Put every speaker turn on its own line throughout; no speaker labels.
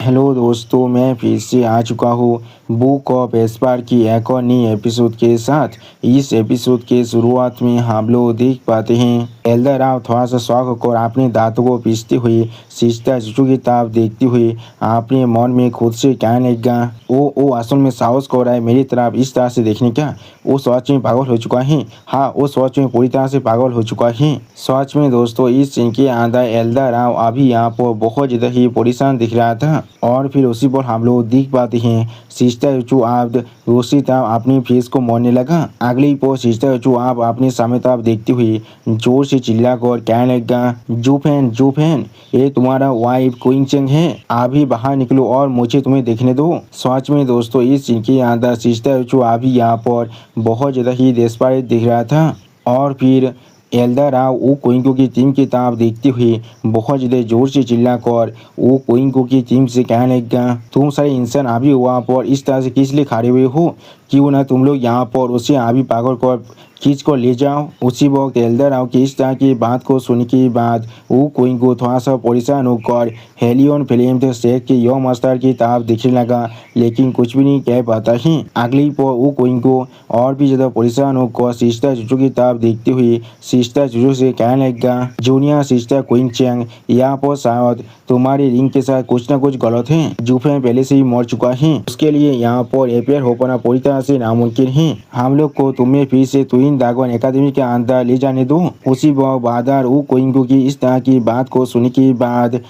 Hello दोस्तों, मैं फिर से आ चुका हूँ बुक ऑफ एस्पार की एक और नई एपिसोड के साथ। इस एपिसोड के शुरुआत में हम लोग देख पाते हैं एल्डर राव थोड़ा सा शौक होकर अपने दांतों को पीसते हुए सिस्टर चुचू की ताप देखते हुए अपने मन में खुद से कहने लगा, वो असल में साहस को रहा है मेरी तरफ इस तरह से देखने का। वो सच में पागल हो चुका है। हाँ, वो सच में पूरी तरह से पागल हो चुका है। सच में दोस्तों, इस सीन के अंदर एल्डर राव अभी यहाँ पर बहुत ज़्यादा ही परेशान दिख रहा था। और फिर उसी पर हम लोग देख पाते हैं सिस्टर चुचू आप दूसरी तरफ अपनी फेस को मोड़ने लगा। अगली पर सिस्टर चुचू आप अपने सामने तरफ देखते हुए जोर से चिल्ला कर कहने लगा, जूफेन, ये तुम्हारा वाइफ क्वीन चेंग है। अभी बाहर निकलो और मुझे तुम्हें देखने दो। सच में दोस्तों, इस सीन के अंदर सिस्टर चुचू अभी यहाँ पर बहुत ज़्यादा ही डेस्परेट दिख रहा था। और फिर एल्डर राव वो कोइंको की टीम की तरफ देखते हुए बहुत ज़्यादा जोर से चिल्लाकर वो कोइंको की टीम से कहने लगा, तुम सारे इंसान अभी वहाँ पर इस तरह से किस लिए खड़े हुए हो? क्यों ना तुम लोग यहाँ पर उसे अभी पागल कर खींच कर ले जाओ। उसी वक्त एल्डर राव की इस तरह की बात को सुनने के बाद वो कोइंको थोड़ा सा परेशान होकर हेलियन फिल्म शेख के यो मास्टर की तरफ दिखने लगा, लेकिन कुछ भी नहीं कह पाता है। अगली पर वो कोइंको और भी ज़्यादा परेशान होकर सिस्टर चुचू की तरफ देखते हुए सिस्टर चुचू से कहने लगा, जूनियर सिस्टर क्वीन चेंग, यहाँ पर शायद तुम्हारी रिंग के साथ कुछ ना कुछ गलत है। जूफेन पहले से ही मर चुका है, उसके लिए यहाँ पर अपेयर हो पाना पूरी तरह से नामुमकिन है। हम लोग को तुम्हें फिर से ट्विन ड्रैगन एकेडमी के अंदर ले जाने दो। उसी बादर वो कोइंको की इस तरह की बात को सुनने के बाद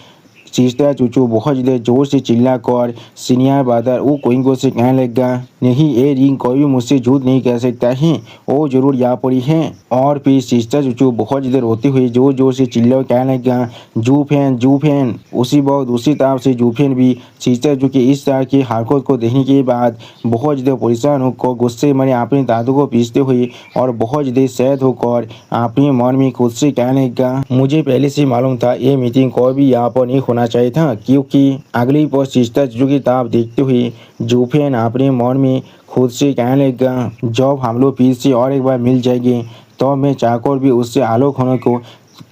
सिस्टर चुचू बहुत ज़्यादा जोर से चिल्लाकर सीनियर ब्रदर वो कोइंको से कहने लगा, नहीं, ये रिंग कोई भी मुझसे झूठ नहीं कह सकता है, वो जरूर यहाँ पर ही है। और फिर सिस्टर चुचू बहुत ज़्यादा रोते हुए जोर जोर से चिल्ला कहने लगा, जूफेन। उसी वक्त दूसरी तरफ से जूफेन भी सिस्टर चुचू की इस तरह की हरकत को देखने के बाद बहुत ज़्यादा परेशान होकर गुस्से में अपने दांतों को पीसते हुए और बहुत ज़्यादा सैद होकर अपने मन में खुद से कहने लगा, मुझे पहले से मालूम था ये मीटिंग कोई भी यहाँ पर नहीं होना चाहिए था, क्योंकि अगली पर सिस्टर चुचू की तरफ देखते हुए जूफेन अपने मन में खुद से कहने लगा, जब हम लोग फिर से और एक बार मिल जाएंगे तो मैं चाहकर भी उससे आलोक होने को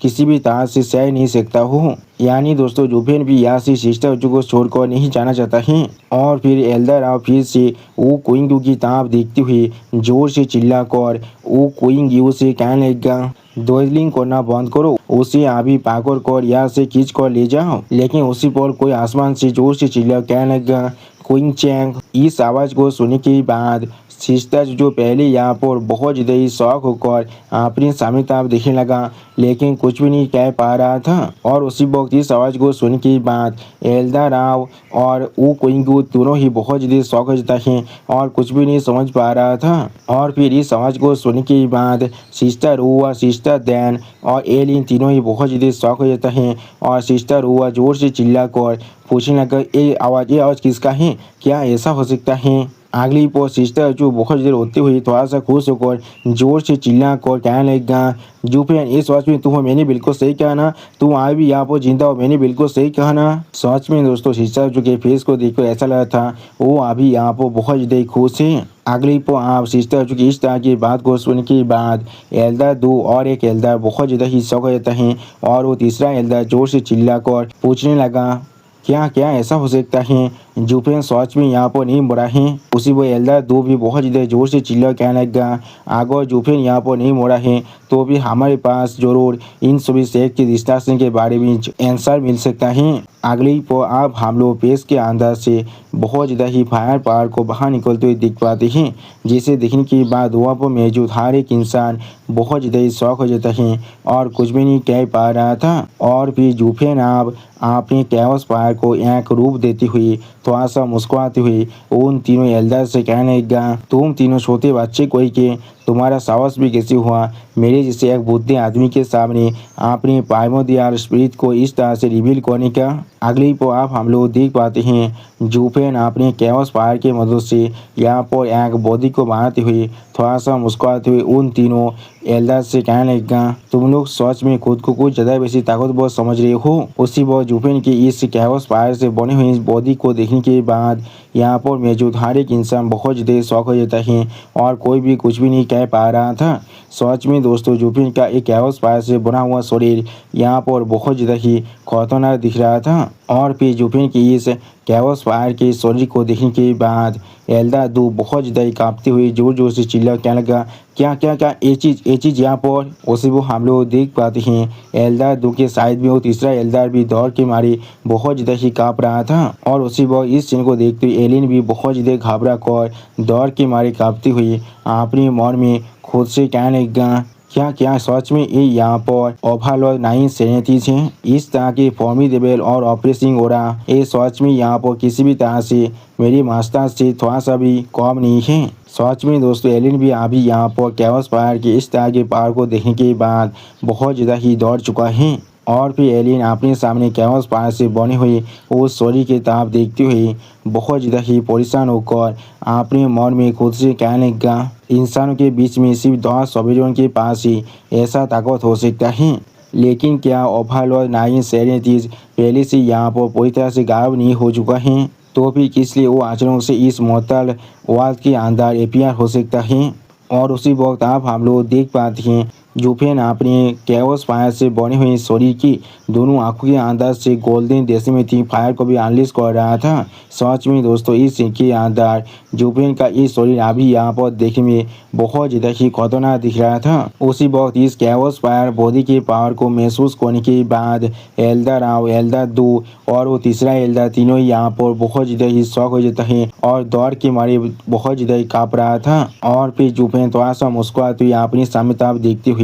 किसी भी तरह से सह नहीं सकता हूँ। यानी दोस्तों, जूफेन भी यहाँ से सिस्टर चुचू को छोड़कर नहीं जाना चाहता है। और फिर एल्डर राव फिर से वो कोइंग की तरफ देखते हुए जोर से चिल्लाकर वो कोइंग यू से कहने लगा, डॉयलिंग करना बंद करो, उसे अभी पाकर कर यहाँ से खींच कर ले जाओ। लेकिन उसी पर कोई आसमान से जोर से चिल्ला कहने लगा, क्वीन चेंग। इस आवाज़ को सुनने के बाद सिस्टर जो पहले यहाँ पर बहुत ज़्यादा ही शौक होकर अपने सामने तरफ देखने लगा, लेकिन कुछ भी नहीं कह पा रहा था। और उसी वक्त इस आवाज़ को सुनने के बाद एल्डर राव और वो कोइंगू दोनों ही बहुत ज़्यादा शौक हो जाता है और कुछ भी नहीं समझ पा रहा था। और फिर इस आवाज़ को सुनने के बाद सिस्टर हुआ, सिस्टर दैन और एलिन तीनों ही बहुत ज़्यादा शौक हो जाता है। और सिस्टर हुआ जोर से चिल्ला कर पूछने लगा, ये आवाज़ किसका है? क्या ऐसा हो सकता है? अगली पर सिस्टर जो बहुत देर होते हुए थोड़ा सा खुश होकर जोर से चिल्ला कर कहने लगा, जूफेन, इस सच में तुम मैंने बिल्कुल सही कहा ना? तुम आज भी यहाँ पर जिंदा हो, मैंने बिल्कुल सही कहा ना? सच में दोस्तों, सिस्टर जो के फेस को देखकर ऐसा लगा था वो अभी यहाँ पर बहुत ज़्यादा खुश है। अगली पर आप सिस्टर जो की इस तरह की बात को सुनने के बाद एल्डर दो और एक एल्डर बहुत ज़्यादा ही शौक हो जाता है। और वो तीसरा एल्डर जोर से चिल्ला कर पूछने लगा, क्या ऐसा हो सकता है? जूफेन सच में यहाँ पर नहीं मरा है। उसी वो एल्डर दो भी बहुत ज़्यादा जोर से चिल्ला कहने लगा, अगर जूफेन यहाँ पर नहीं मरा है तो भी हमारे पास जरूर इन सभी शेख की डिस्कशन के बारे में आंसर मिल सकता है। अगली पर अब हम लोग पेश के अंदर से बहुत ज़्यादा ही फायर पहाड़ को बाहर निकलते हुए दिख पाते हैं, जिसे देखने के बाद वहाँ पर मौजूद हर एक इंसान बहुत ज़्यादा ही शौक हो जाता है और कुछ भी नहीं कह पा रहा था। और फिर जूफेन आप अपने कैओस पहाड़ को एक रूप देती हुई थोड़ा सा मुस्कुराते हुए उन तीनों एल्डर से कहने लगा, तुम तीनों छोटे बच्चे कोई के तुम्हारा साहस भी कैसे हुआ मेरे जैसे एक बुद्धि आदमी के सामने अपने प्राइमोर्डियल स्पिरिट को इस तरह से रिवील करने का? अगली पर आप हम लोग देख पाते हैं जूफेन अपने कैओस पहाड़ के मदद से यहाँ पर एक बॉडी को बनाते हुए थोड़ा सा मुस्कुराते हुए उन तीनों एल्डर से कहने लगा, तुम लोग सच में खुद को कुछ ज़्यादा वैसी ताकतवर समझ रहे हो। उसी वक्त जूफेन की इस कैओस पहाड़ से बने हुए इस बॉडी को देखने के बाद यहाँ पर मौजूद हर एक इंसान बहुत ज़्यादा शौक हो जाता है और कोई भी कुछ भी नहीं कह पा रहा था। सच में दोस्तों, जूफेन का एक कैओस पहाड़ से बना हुआ शरीर यहाँ पर बहुत ज़्यादा ही खतरनाक दिख रहा था। और फिर जूफेन की इस कैवस फायर के शरीर को देखने के बाद एल्डर दो बहुत ज़्यादा कांपते हुए जोर जोर से चिल्ला कहने लगा, क्या क्या क्या ये चीज़ यहाँ पर। उसे वो हम लोग देख पाते हैं एल्डर दो के साइड में वो तीसरा एल्डर भी दौड़ के मारे बहुत ज़्यादा ही काँप रहा था। और उसी वक्त इस सीन को देखते हुए एलिन भी बहुत ज़्यादा घबरा कर दौड़ के मारे काँपते हुए अपने मन में खुद से कहने लगा, क्या क्या सच में ये यहाँ पर ओवरलॉर्ड 9 सेनेटिस हैं। इस तरह के फॉर्मिडेबल और ऑपरेसिंग हो रहा ये सच में यहाँ पर किसी भी तरह से मेरी मास्टर से थोड़ा सा भी कम नहीं है। सच में दोस्तों एलिन भी अभी यहाँ पर कैवस फायर के इस तरह के पावर को देखने के बाद बहुत ज़्यादा ही दौड़ चुका है। और फिर एलिन अपने सामने कैवस फायर से बने हुए उस शरीर की तरफ देखते हुए बहुत ज़्यादा ही परेशान होकर अपने मन में खुद से कहने लगा, इंसानों के बीच में सिर्फ 10 सॉवरेन के पास ही ऐसा ताकत हो सकता है। लेकिन क्या ओवरलॉर्ड 9 सेनेटिस पहले से यहाँ पर पूरी तरह से गायब नहीं हो चुका है? तो फिर किस लिए वो अचानक से इस मुअत्तल वर्ल्ड के अंदर एपियर हो सकता है? और उसी वक्त आप हम लोग देख पाते हैं जूफेन अपने कैवस फायर से बनी हुई शरीर की दोनों आंखों के अंदर से गोल्डन डेसिमेटी फायर को भी अनलिश कर रहा था। सच में दोस्तों इस सीन के अंदर जूफेन का ये शरीर अभी यहाँ पर देखने में बहुत ज़्यादा ही खतरनाक दिख रहा था। उसी वक्त इस कैवस फायर बॉडी के पावर को महसूस करने के बाद एल्डर आओ एल्डर दो और वो तीसरा एल्डर तीनों ही यहाँ पर बहुत ज़्यादा ही शौक हो जाता है और दौड़ के मारे बहुत ज़्यादा ही काँप रहा था। और फिर जूफेन थोड़ा सा मुस्कुराते हुए अपनी सामने तरफ देखते हुए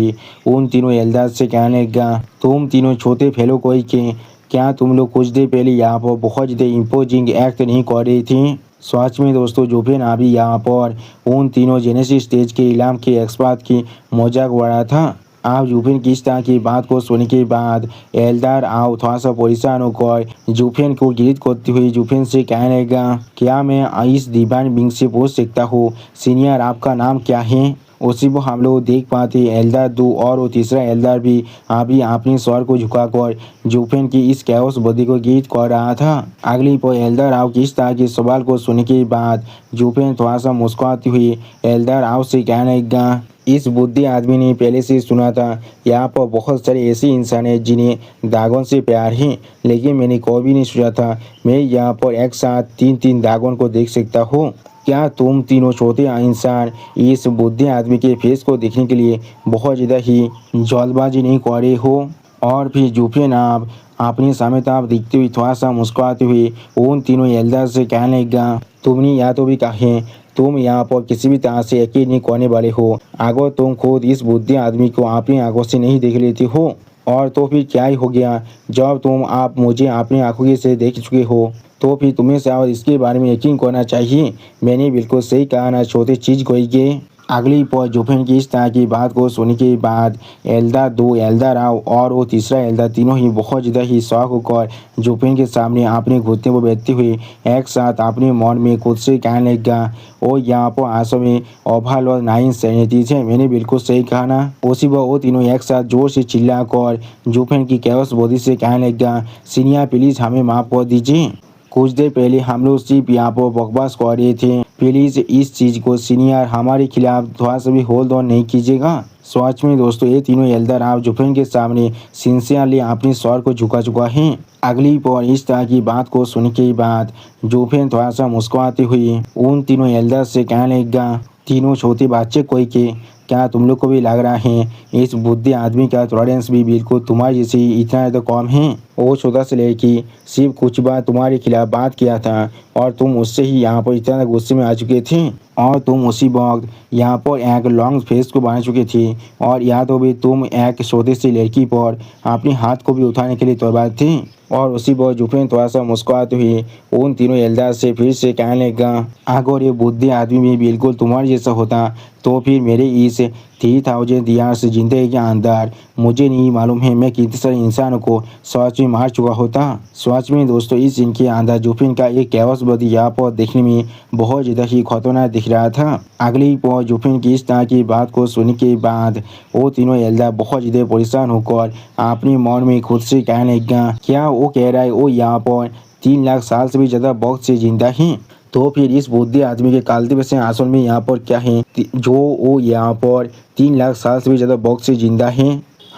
उन तीनों एल्डर से कहने लगा, तुम तीनों छोटे फेलो कोई के, क्या तुम लोग कुछ देर पहले यहाँ पर बहुत ज़्यादा इम्पोजिंग एक्ट नहीं कर रही थी? सच में दोस्तों जूफेन अभी यहाँ पर उन तीनों जेनेसिस स्टेज के इलाम के एक्सपर्ट की मजाक उड़ा था। आप जूफेन की इस तरह की बात को सुनने के बाद एल्डर आओ थोड़ा सा परेशान होकर जूफेन को गिरफ्त करते हुए जूफेन से कहने लगा, क्या मैं इस डिवाइन बिंग से पूछ सकता हूँ सीनियर आपका नाम क्या है? उसी को हम लोग देख पाते एल्डर दो और वो तीसरा एल्डर भी अभी अपने स्वर को झुकाकर जूफेन की इस कैओस बॉडी को गीत कर रहा था। अगली पर एल्डर आओ की इस तरह के सवाल को सुनने के बाद जूफेन थोड़ा सा मुस्कुराती हुई एल्डर आओ से कहने लगा, इस बुद्धि आदमी ने पहले से सुना था यहाँ पर बहुत सारे ऐसे इंसान हैं जिन्हें दागों से प्यार है, लेकिन मैंने कभी नहीं सोचा था मैं यहाँ पर एक साथ 3 दागों को देख सकता हूँ। क्या तुम तीनों छोटे इंसान इस बुद्धि आदमी के फेस को देखने के लिए बहुत ज़्यादा ही जल्दबाजी नहीं कर रहे हो? और फिर जूफेन आप अपने सामने तरफ दिखते हुए थोड़ा सा मुस्कुराते हुए उन तीनों एल्डर से कहने लगा, तुमने या तो भी कहे तुम यहाँ पर किसी भी तरह से यकीन नहीं करने वाले हो अगर तुम खुद इस बुद्धि आदमी को अपनी आंखों से नहीं देख लेते हो। और तो फिर क्या ही हो गया जब तुम आप मुझे अपनी आंखों से देख चुके हो तो फिर तुम्हें शायद इसके बारे में यकीन करना चाहिए। मैंने बिल्कुल सही कहा ना छोटी चीज़ कोई के। अगली पर जूफेन की इस तरह की बात को सुनने के बाद एल्डर दो एल्डर आओ और वो तीसरा एल्डर तीनों ही बहुत ज़्यादा ही शौक होकर जूफेन के सामने अपने घुटने पर बैठते हुए एक साथ अपने मन में खुद से कहने लगा, ओ यहाँ पर आंसू में ओवरलॉर्ड 9 सेनेटिस है, मैंने बिल्कुल सही कहा ना। उसी पर वो तीनों एक साथ जोर से चिल्ला कर जूफेन की कैओस बॉडी से कहने लगा, सीनियर प्लीज़ हमें माफ़ कर दीजिए, कुछ देर पहले हम लोग सिर्फ यहाँ पर बकवास कर रहे थे, प्लीज़ इस चीज़ को सीनियर हमारे खिलाफ थोड़ा सा भी होल्ड ऑन नहीं कीजिएगा। सच में दोस्तों ये तीनों एल्डर आप जूफेन के सामने सिंसियरली अपने स्वर को झुका चुका है। अगली पर इस तरह की बात को सुनने के बाद जूफेन थोड़ा सा मुस्कुराते हुए उन तीनों एल्डर से कहने लगा, तीनों छोटे बच्चे कोई के, क्या तुम लोग को भी लग रहा है इस बुद्धि आदमी का टॉलरेंस भी बिल्कुल तुम्हारे जैसे इतना ज़्यादा कम है? वो छोटा सा लड़की सिर्फ कुछ बार तुम्हारे खिलाफ बात किया था और तुम उससे ही यहाँ पर इतना गुस्से में आ चुके थे और तुम उसी वक्त यहाँ पर एक लॉन्ग फेस को बना चुके थे और या तो भी तुम एक छोटी सी लड़की पर अपने हाथ को भी उठाने के लिए तैयार थे। और उसी पर जूफेन थोड़ा सा मुस्कुराते हुए उन तीनों एल्डर से फिर से कहने लगा, अगर ये बुद्धि आदमी भी बिल्कुल तुम्हारे जैसा होता तो फिर मेरे इस 3000 ईयर्स जिंदगी के अंदर मुझे नहीं मालूम है मैं कितने सारे इंसानों को सच में मार चुका होता। सच में दोस्तों इस इनके अंदर जूफेन का एक कैओस बॉडी यहाँ पर देखने में बहुत ज़्यादा ही खतरनाक दिख रहा था। अगली पर जूफेन की इस तरह की बात को सुनने के बाद वो तीनों एल्डर बहुत ज़्यादा परेशान होकर अपने मन में खुद से कहने लगा, क्या वो कह रहा है वो यहाँ पर 3 लाख साल से भी ज़्यादा वक्त से जिंदा है? तो फिर इस बुद्धि आदमी के कल्टीवेशन असल में यहाँ पर क्या है जो वो यहाँ पर 3 लाख साल से भी ज़्यादा वक्त से जिंदा है?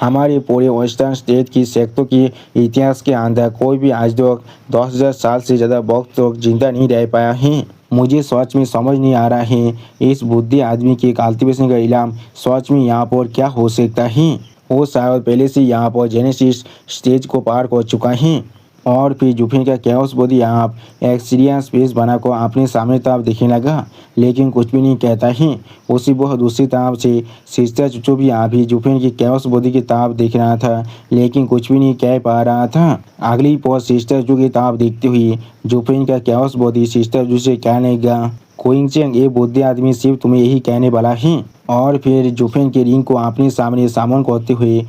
हमारे पूरे वेस्टर्न स्टेट की सेक्टों की इतिहास के अंदर कोई भी आज तक 10,000 साल से ज़्यादा वक्त तक जिंदा नहीं रह पाया है। मुझे सच में समझ नहीं आ रहा है इस बुद्धि आदमी के कल्टीवेशन का इल्म सच में यहाँ पर क्या हो सकता है। वो शायद पहले से यहाँ पर जेनेसिस स्टेज को पार कर चुका है और फिर जुफिन का कैओस बॉडी आप एक्सपीरियंस स्पेस बनाकर अपने सामने तरफ दिखने लगा, लेकिन कुछ भी नहीं कहता है। उसी बहुत दूसरी तरफ से सिस्टर चुचू भी यहाँ भी जुफिन की कैओस बॉडी की तरफ देख रहा था, लेकिन कुछ भी नहीं कह पा रहा था। अगली पौर सिस्टर चुचू की तरफ देखते हुए जुफिन का कैओस बॉडी सिस्टर चुचू से कहने लगा, क्विंगचेंग ये बुद्धि आदमी सिर्फ तुम्हें यही कहने वाला है। और फिर जुफिन के रिंग को अपने सामने सामन करते हुए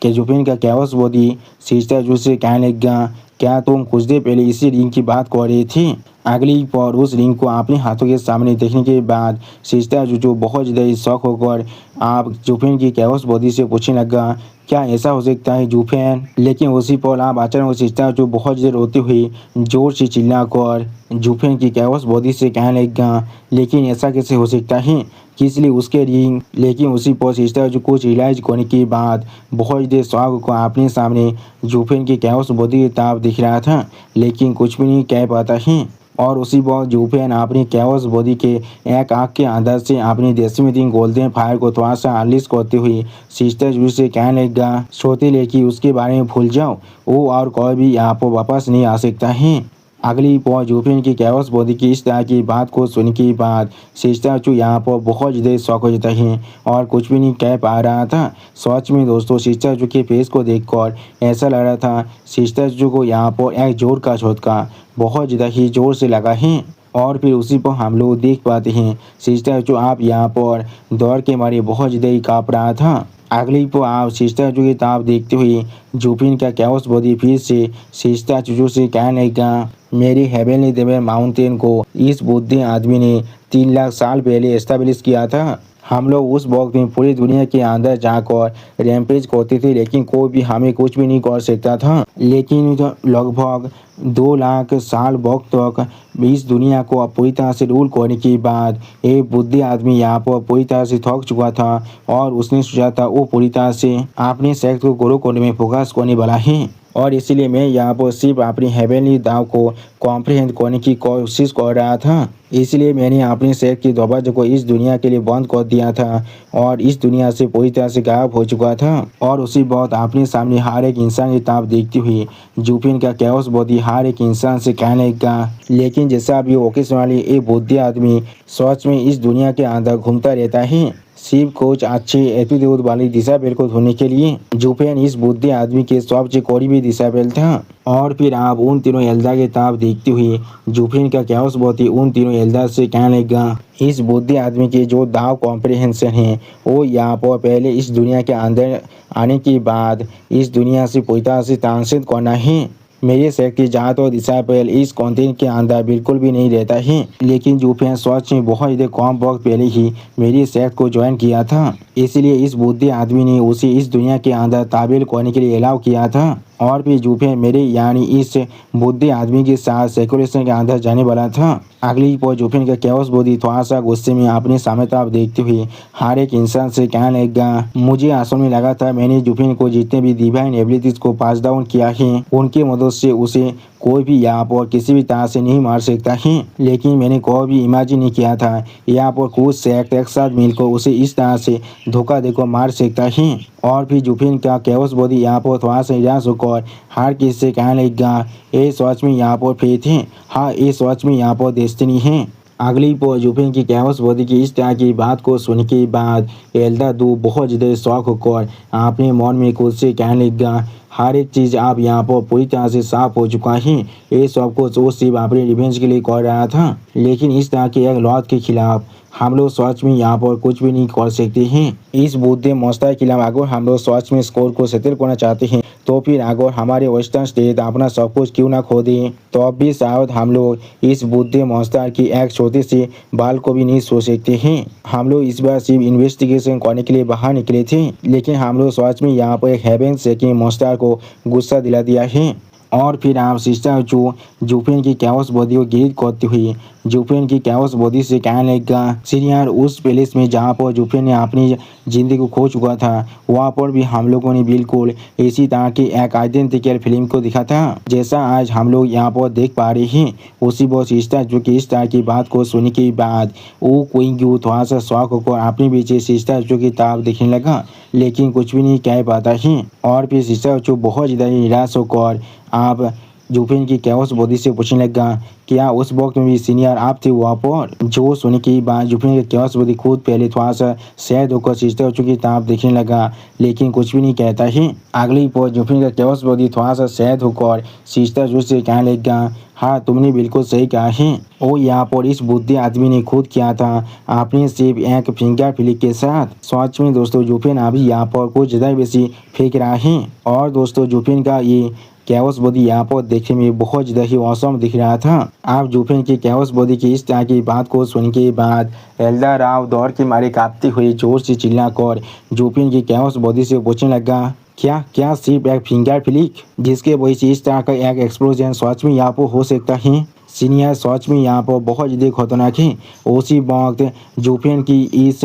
कि जुफिन का कैओस बॉडी सिस्टर चुचू से कहने लगा, क्या तुम कुछ देर पहले इसी रिंग की बात कर रही थी। अगली पर उस रिंग को अपने हाथों के सामने देखने के बाद सिस्टर चुचू बहुत ज़्यादा शौक होकर आप जुफिन की कैओस बॉडी से पूछने लगा, क्या ऐसा हो सकता है जुफिन। लेकिन उसी पर आप अचानक सिस्टर चुचू बहुत ज़्यादा रोते हुए जोर से चिल्लाकर जुफिन की कैओस बॉडी से कहने लगा, लेकिन ऐसा कैसे हो सकता है, किस लिए उसके रिंग। लेकिन उसी पर सिस्टर जो कुछ रियलाइज करने के बाद बहुत देर शौक को अपने सामने जुफिन की कैओस बॉडी की तरफ दिख रहा था, लेकिन कुछ भी नहीं कह पाता है। और उसी वक्त जुफिन अपनी कैओस बॉडी के एक आँख के अंदर से अपनी डेसिमेटिंग गोल्डन फायर को थोड़ा सा अनलिश करते हुए सिस्टर जू से कहने लगा, सोते लेके उसके बारे में भूल जाओ, वो और कोई भी यहाँ पर वापस नहीं आ सकता है। अगली पौर जुफिन की कैओस बॉडी की इस तरह की बात को सुनने के बाद सिस्टर चू यहाँ पर बहुत ज़्यादा शौक हो जाता है और कुछ भी नहीं कह पा रहा था। सच में दोस्तों सिस्टर चू के फेस को देखकर ऐसा लग रहा था सिस्टर चू को यहाँ पर एक जोर का झटका बहुत ज़्यादा ही जोर से लगा है। और फिर उसी पर हम लोग देख पाते हैं सिस्टर चू आप यहाँ पर दौड़ के मारे बहुत ज़्यादा ही काँप रहा था। अगली पर आप सिस्टर चू की तरफ देखते हुए जुफिन का कैओस बॉडी फिर से सिस्टर चू से कहने लगा, मेरी हेवनली देवर माउंटेन को इस बुद्धि आदमी ने 3 लाख साल पहले एस्टेब्लिश किया था। हम लोग उस वक्त में पूरी दुनिया के अंदर जाकर रैम्पेज करते थे, लेकिन कोई भी हमें कुछ भी नहीं कर सकता था। लेकिन लगभग 2 लाख साल वक्त तक इस दुनिया को पूरी तरह से रूल करने के बाद एक बुद्धि आदमी यहाँ पर पूरी तरह से थक चुका था और उसने सोचा था वो पूरी तरह से अपने सेक्स को ग्रो करने में फोकस करने वाला है। और इसीलिए मैं यहाँ पर सिर्फ अपनी हेवनली दाव को कॉम्प्रिहेंड करने की कोशिश कर रहा था। इसलिए मैंने अपने सेक्स के दरवाजे को इस दुनिया के लिए बंद कर दिया था और इस दुनिया से पूरी तरह से गायब हो चुका था। और उसी वक्त अपने सामने हर एक इंसान की तरफ देखते हुए जुफिन का कैओस बॉडी हर एक इंसान से कहने लगा, लेकिन जैसा अभी ओकेशनली एक बुद्धि आदमी सच में इस दुनिया के अंदर घूमता रहता है सिर्फ कुछ अच्छे एटीट्यूड वाली डिसेबल को ढूंढने के लिए। जुफिन इस बुद्धि आदमी के सबसे करीबी डिसेबल था। और फिर आप उन तीनों एल्डर के तरफ देखते हुए जुफिन का कैओस बॉडी उन तीनों एल्डर से कहने लगा, इस बुद्धि आदमी के जो दाव कॉम्प्रिहेंशन है वो यहाँ पर पहले इस दुनिया के अंदर आने के बाद इस दुनिया से पूरी तरह से ट्रांसलेट करना है। मेरे सेक्ट की ज़्यादातर डिसेबल इस कॉन्टिनेंट के अंदर बिल्कुल भी नहीं रहता है, लेकिन जुफिन सच में बहुत ज़्यादा कम वक्त पहले ही मेरी सेक्ट को ज्वाइन किया था। इसलिए इस बुद्धि आदमी ने उसे इस दुनिया के अंदर ताबील करने के लिए अलाउ किया था। और फिर जुफिन मेरे यानी इस बुद्धि आदमी के साथ सेकुलेशन के अंदर जाने वाला था। अगली पर जुफिन का कैओस बॉडी थोड़ा सा गुस्से में अपने सामने तरफ देखते हुए हर एक इंसान से कहने लगा, मुझे असल में लगा था मैंने जुफिन को जितने भी डिवाइन एबिलिटीज को पास डाउन किया है उनकी मदद से उसे कोई भी यहाँ पर किसी भी तरह से नहीं मार सकता है, लेकिन मैंने कोई भी इमेजिन नहीं किया था यहाँ पर कुछ सेक्ट एक साथ मिलकर उसे इस तरह से धोखा देकर मार सकता है। और फिर जुफिन का कैओस बॉडी यहाँ पर थोड़ा सा निराश होकर हर किसी से कहने लगा, ये सच में यहाँ पर फेथ है, हाँ ये सच में यहाँ पर डेस्टिनी है। अगली पर जुफिन की कैओस बॉडी की इस तरह की बात को सुनने के बाद एल्डर दो बहुत ज़्यादा शौक होकर अपने मन में खुद से कहने लगा, हर एक चीज़ आप यहाँ पर पूरी तरह से साफ हो चुका है। ये सब कुछ वो सिर्फ अपने रिवेंज के लिए कर रहा था, लेकिन इस तरह के एक लॉट के खिलाफ हम लोग सच में यहाँ पर कुछ भी नहीं कर सकते हैं। इस बुद्धि मॉन्स्टर के खिलाफ अगर हम लोग सच में स्कोर को सेटल करना चाहते हैं तो फिर अगर हमारे वेस्टर्न स्टेट अपना सब कुछ क्यों ना खो दें, तो अब भी शायद हम लोग इस बुद्धि मॉन्स्टर की एक छोटे से बाल को भी नहीं सो सकते हैं। हम लोग इस बार सिर्फ इन्वेस्टिगेशन करने के लिए बाहर निकले थे, लेकिन हम लोग सच में यहाँ पर एक हेवन सेकिंग मॉन्स्टर को गुस्सा दिला दिया है। और फिर आप सिस्टर जो जुफेन की कैओस बॉडी को गिरफ्त करते हुए जुफेन की कैओस बॉडी से कहने लगा सीनियर उस पैलेस में जहाँ पर जुफेन ने अपनी ज़िंदगी को खो चुका था वहाँ पर भी हम लोगों ने बिल्कुल इसी तरह की एक आइडेंटिकल फिल्म को दिखा था जैसा आज हम लोग यहाँ पर देख पा रहे हैं। उसी वो सिस्टर जो कि इस तरह की बात को सुनने के बाद वो कोई थोड़ा सा शौक होकर अपने पीछे सिस्टर जो की ताब देखने लगा लेकिन कुछ भी नहीं कह पाता है। और फिर सिस्टर जो बहुत ज़्यादा निराश होकर आप जुफेन की कैओस बॉडी से पूछने लगा क्या उस वक्त में भी सीनियर आप थे वहाँ पर। जो सुनने के बाद जुफेन की कैओस बॉडी खुद पहले थोड़ा सा सैड होकर सिस्टर की ताब देखने लगा लेकिन कुछ भी नहीं कहता है। अगली पर जुफेन का कैओस बॉडी थोड़ा सा सैड होकर सिस्टर जो से कहने लगा हाँ तुमने बिल्कुल सही कहा है और यहाँ पर इस बुद्धि आदमी ने खुद किया था आपने सिर्फ एक फिंगर फ्लिक के साथ। सच में दोस्तों जुफेन अभी यहाँ पर कुछ ज़्यादा बेसी फेंक रहा है और दोस्तों जुफेन का ये कैओस बॉडी यहाँ पर देखने में बहुत ज़्यादा ही औसम दिख रहा था। आप जुफेन की कैओस बॉडी की इस तरह की बात को सुनने के बाद एल्डर राव दौड़ के मारे कांपते हुए जोर से चिल्लाकर जुफेन की कैओस बॉडी से पूछने लगा क्या क्या सिर्फ एक फिंगर फ्लिक जिसके वजह से इस तरह का एक एक्सप्लोजन सच में यहाँ पर हो सकता है। सीनियर सच में यहाँ पर बहुत ज़्यादा खतरनाक है। उसी वक्त जुफेन की इस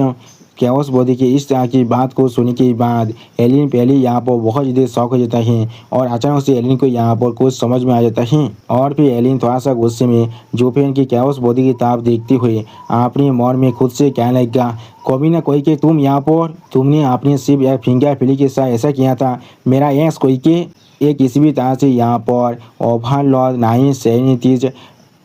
कैओस बॉडी की इस तरह की बात को सुनने के बाद एलिन पहले यहाँ पर बहुत ज़्यादा शौक हो जाता है और अचानक से एलिन को यहाँ पर कुछ समझ में आ जाता है और फिर एलिन थोड़ा सा गुस्से में जुफेन की कैओस बॉडी की ताब देखते हुए अपने मन में खुद से कहने लगा कभी ना कोई के तुम यहाँ पर तुमने अपने सिर्फ एक फिंगर फ्लिक के साथ ऐसा किया था मेरा यस कोई के ये किसी भी तरह से यहाँ पर ओवरलॉर्ड नहीं सैनिटीज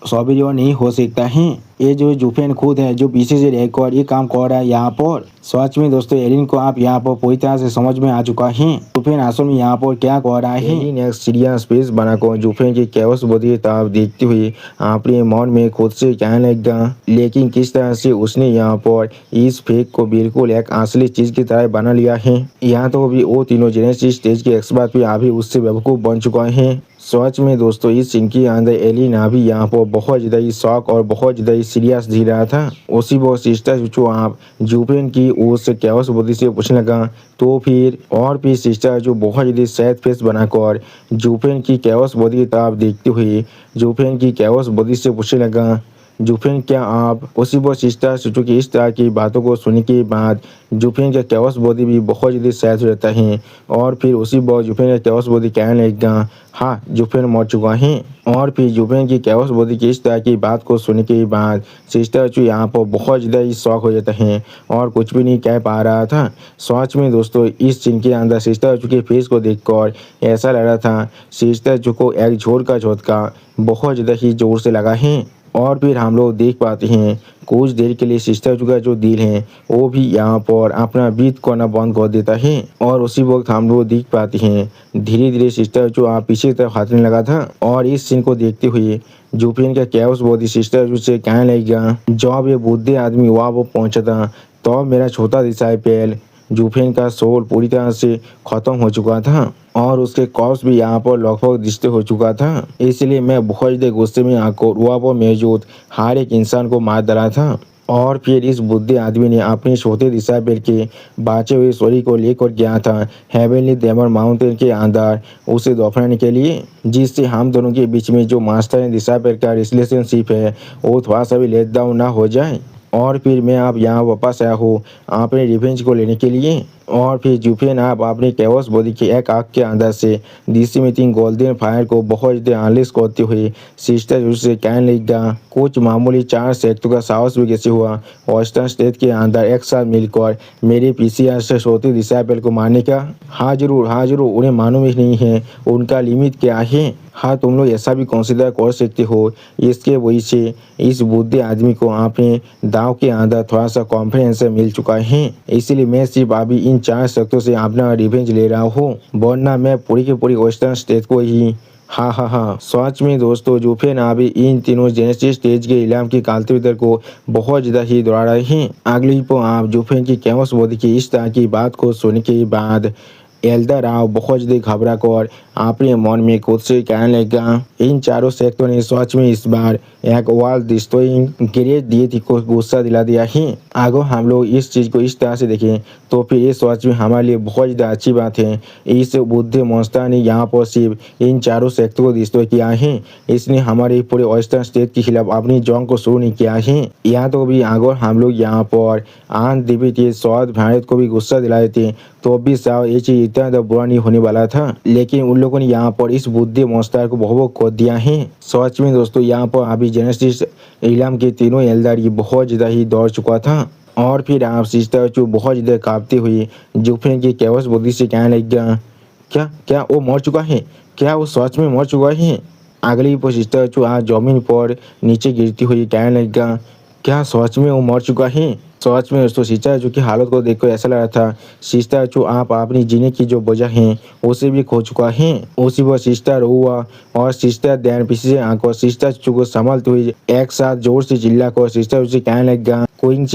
सॉबिलियो नहीं हो सकता है। ये जो जुफेन खुद है जो पीछे से रहकर ये काम कर रहा है यहाँ पर। सच में दोस्तों एलिन को आप यहाँ पर पूरी तरह से समझ में आ चुका है जुफेन असल में यहाँ पर क्या कर रहा है। एलिन एक सीरियस स्पेस बनाकर जुफेन की कैओस बॉडी ताब देखते हुए अपने मन में खुद से कहने लगा लेकिन किस तरह से उसने यहाँ पर इस फेक को बिल्कुल एक असली चीज की तरह बना लिया है। यहाँ तो भी वो तीनों जेनेसिस स्टेज के एक्सपर्ट भी अभी उससे बेवकूफ बन चुका है। सच में दोस्तों इस सीन के अंदर एलिन अभी यहाँ पर बहुत ज़्यादा ही शौक और बहुत ज़्यादा ही सीरियस दिख रहा था। उसी वो सिस्टर जो आप जुफेन की उस कैओस बॉडी से पूछने लगा तो फिर और भी सिस्टर जो बहुत ज़्यादा सैड फेस बनाकर जुफेन की कैओस बॉडी की तरफ देखते हुए जुफेन की कैओस बॉडी से पूछने लगा जुफेन क्या आप उसी वो सिस्टर जो कि इस तरह की बातों को सुनने के बाद जुफेन का कैओस बॉडी भी बहुत ज़्यादा सैड हो जाता है और फिर उसी वो जुफेन का कैओस बॉडी कहने लगा हाँ जुफेन मर चुका है। और फिर जुफेन की कैओस बॉडी की इस तरह की बात को सुनने के बाद सिस्टर जो यहाँ पर बहुत ज़्यादा ही शौक हो जाता है और कुछ भी नहीं कह पा रहा था। सच में दोस्तों इस सीन के अंदर सिस्टर जो के फेस को देखकर ऐसा लग रहा था सिस्टर जो को एक झोर का झोंका बहुत ज़्यादा ही जोर से लगा है। और फिर हम लोग देख पाते हैं कुछ देर के लिए सिस्टर का जो दिल है वो भी यहाँ पर अपना बीट करना बंद कर देता है और उसी वक्त हम लोग देख पाते हैं धीरे धीरे सिस्टर जो आप पीछे की तरफ हाथने लगा था। और इस सीन को देखते हुए जुफेन का कैओस बॉडी सिस्टर जो से कहने लगा जब ये बुद्धे आदमी वहाँ वो पहुँचा था तो मेरा छोटा डिसाइपल जुफेन का सोल पूरी तरह से खत्म हो चुका था और उसके कॉर्प्स भी यहाँ पर लगभग दृष्टि हो चुका था। इसलिए मैं बहुत ज़्यादा गुस्से में आकर वहाँ पर मौजूद हर एक इंसान को मार डाला था। और फिर इस बुद्धे आदमी ने अपने छोटे डिसाइपल के बाचे हुए सोरी को लेकर गया था हेवनली डेमन माउंटेन के अंदर उसे दफनाने के लिए जिससे हम दोनों के बीच में जो मास्टर एंड डिसाइपल का रिलेशनशिप है वो थोड़ा सा भी लेट डाउन ना हो जाए। और फिर मैं आप यहाँ वापस आया हूँ अपने रिवेंज को लेने के लिए। और फिर जुफेन आप अपने कैओस बॉडी के एक आग के अंदर से डिसमिटिंग गोल्डन फायर को बहुत ज़्यादा अनलिश करते हुए सिस्टर से कहने लगा कुछ मामूली 4 सेक्टों का साहस भी कैसे हुआ वेस्टर्न स्टेट के अंदर एक साथ मिलकर मेरे पीसीआर से छोटे डिसाइपल को मारने का। हाँ जरूर उन्हें मालूम ही नहीं है उनका लिमिट क्या है। हाँ तुम लोग ऐसा भी कंसिडर कर सकते हो इसके वजह से इस बुद्धे आदमी को अपने दाव के अंदर थोड़ा सा कॉन्फिडेंस मिल चुका है इसलिए मैं सिर्फ अभी इन 4 शक्तों से अपना रिवेंज ले रहा हूँ वरना मैं पूरी की पूरी वेस्टर्न स्टेट को ही हाँ सच में दोस्तों जुफेन अभी इन तीनों जेनेसिस स्टेज के इलाम की काल्टिवेटर को बहुत ज़्यादा ही दोहरा रहे हैं। अगली पर आप जुफेन की कैओस बॉडी की इस तरह की बात को सुनने के बाद एल्डर राव बहुत ज़्यादा घबरा कर अपने मन में खुद से कहने लगा, इन चारों सेक्टों ने सच में इस बार एक वर्ल्ड डिस्ट्रॉइंग ग्रेड दी थी को गुस्सा दिला दिया है। अगर हम लोग इस चीज़ को इस तरह से देखें तो फिर ये सच में हमारे लिए बहुत ज़्यादा अच्छी बात है। इस बुद्धि मॉन्स्टर ने यहाँ पर सिर्फ इन चारों सेक्टरों को डिस्ट्रॉय किया है, इसने हमारे पूरे वेस्टर्न स्टेट के खिलाफ अपनी जंग को शुरू नहीं किया है। यहाँ तो भी अगर हम लोग यहाँ पर आंध्र देवी थे साउथ भारत को भी गुस्सा दिलाए थे तो भी साहब ये चीज़ इतना ज़्यादा बुरा नहीं होने वाला था, लेकिन उन लोगों ने यहाँ पर इस बुद्धि मॉन्स्टर को बहुत खो दिया है। सच में दोस्तों यहाँ पर अभी जेनेसिस इलम के तीनों एल्डर ये बहुत ज़्यादा ही दौड़ चुका था और फिर आप सिस्टर जो बहुत ज़्यादा कांपती हुई जुफिन की कैवस बुद्धि से कहने लग गया, क्या क्या वो मर चुका है? क्या वो सच में मर चुका है? अगली पर सिस्टर जो आज जमीन पर नीचे गिरती हुई कहने लग गया, क्या सच में वो मर चुका है? सच में दोस्तों सिस्टर जो की हालत को देखकर ऐसा लग रहा था सिस्टर जो आप अपनी जीने की जो वजह है उसे भी खो चुका है। उसी पर सिस्टर हुआ और सिस्टर दैन पीछे से आंखों सिस्टर को संभालते हुए एक साथ जोर से चिल्ला कर सिस्टर उसे कहने लग गया, कोइंग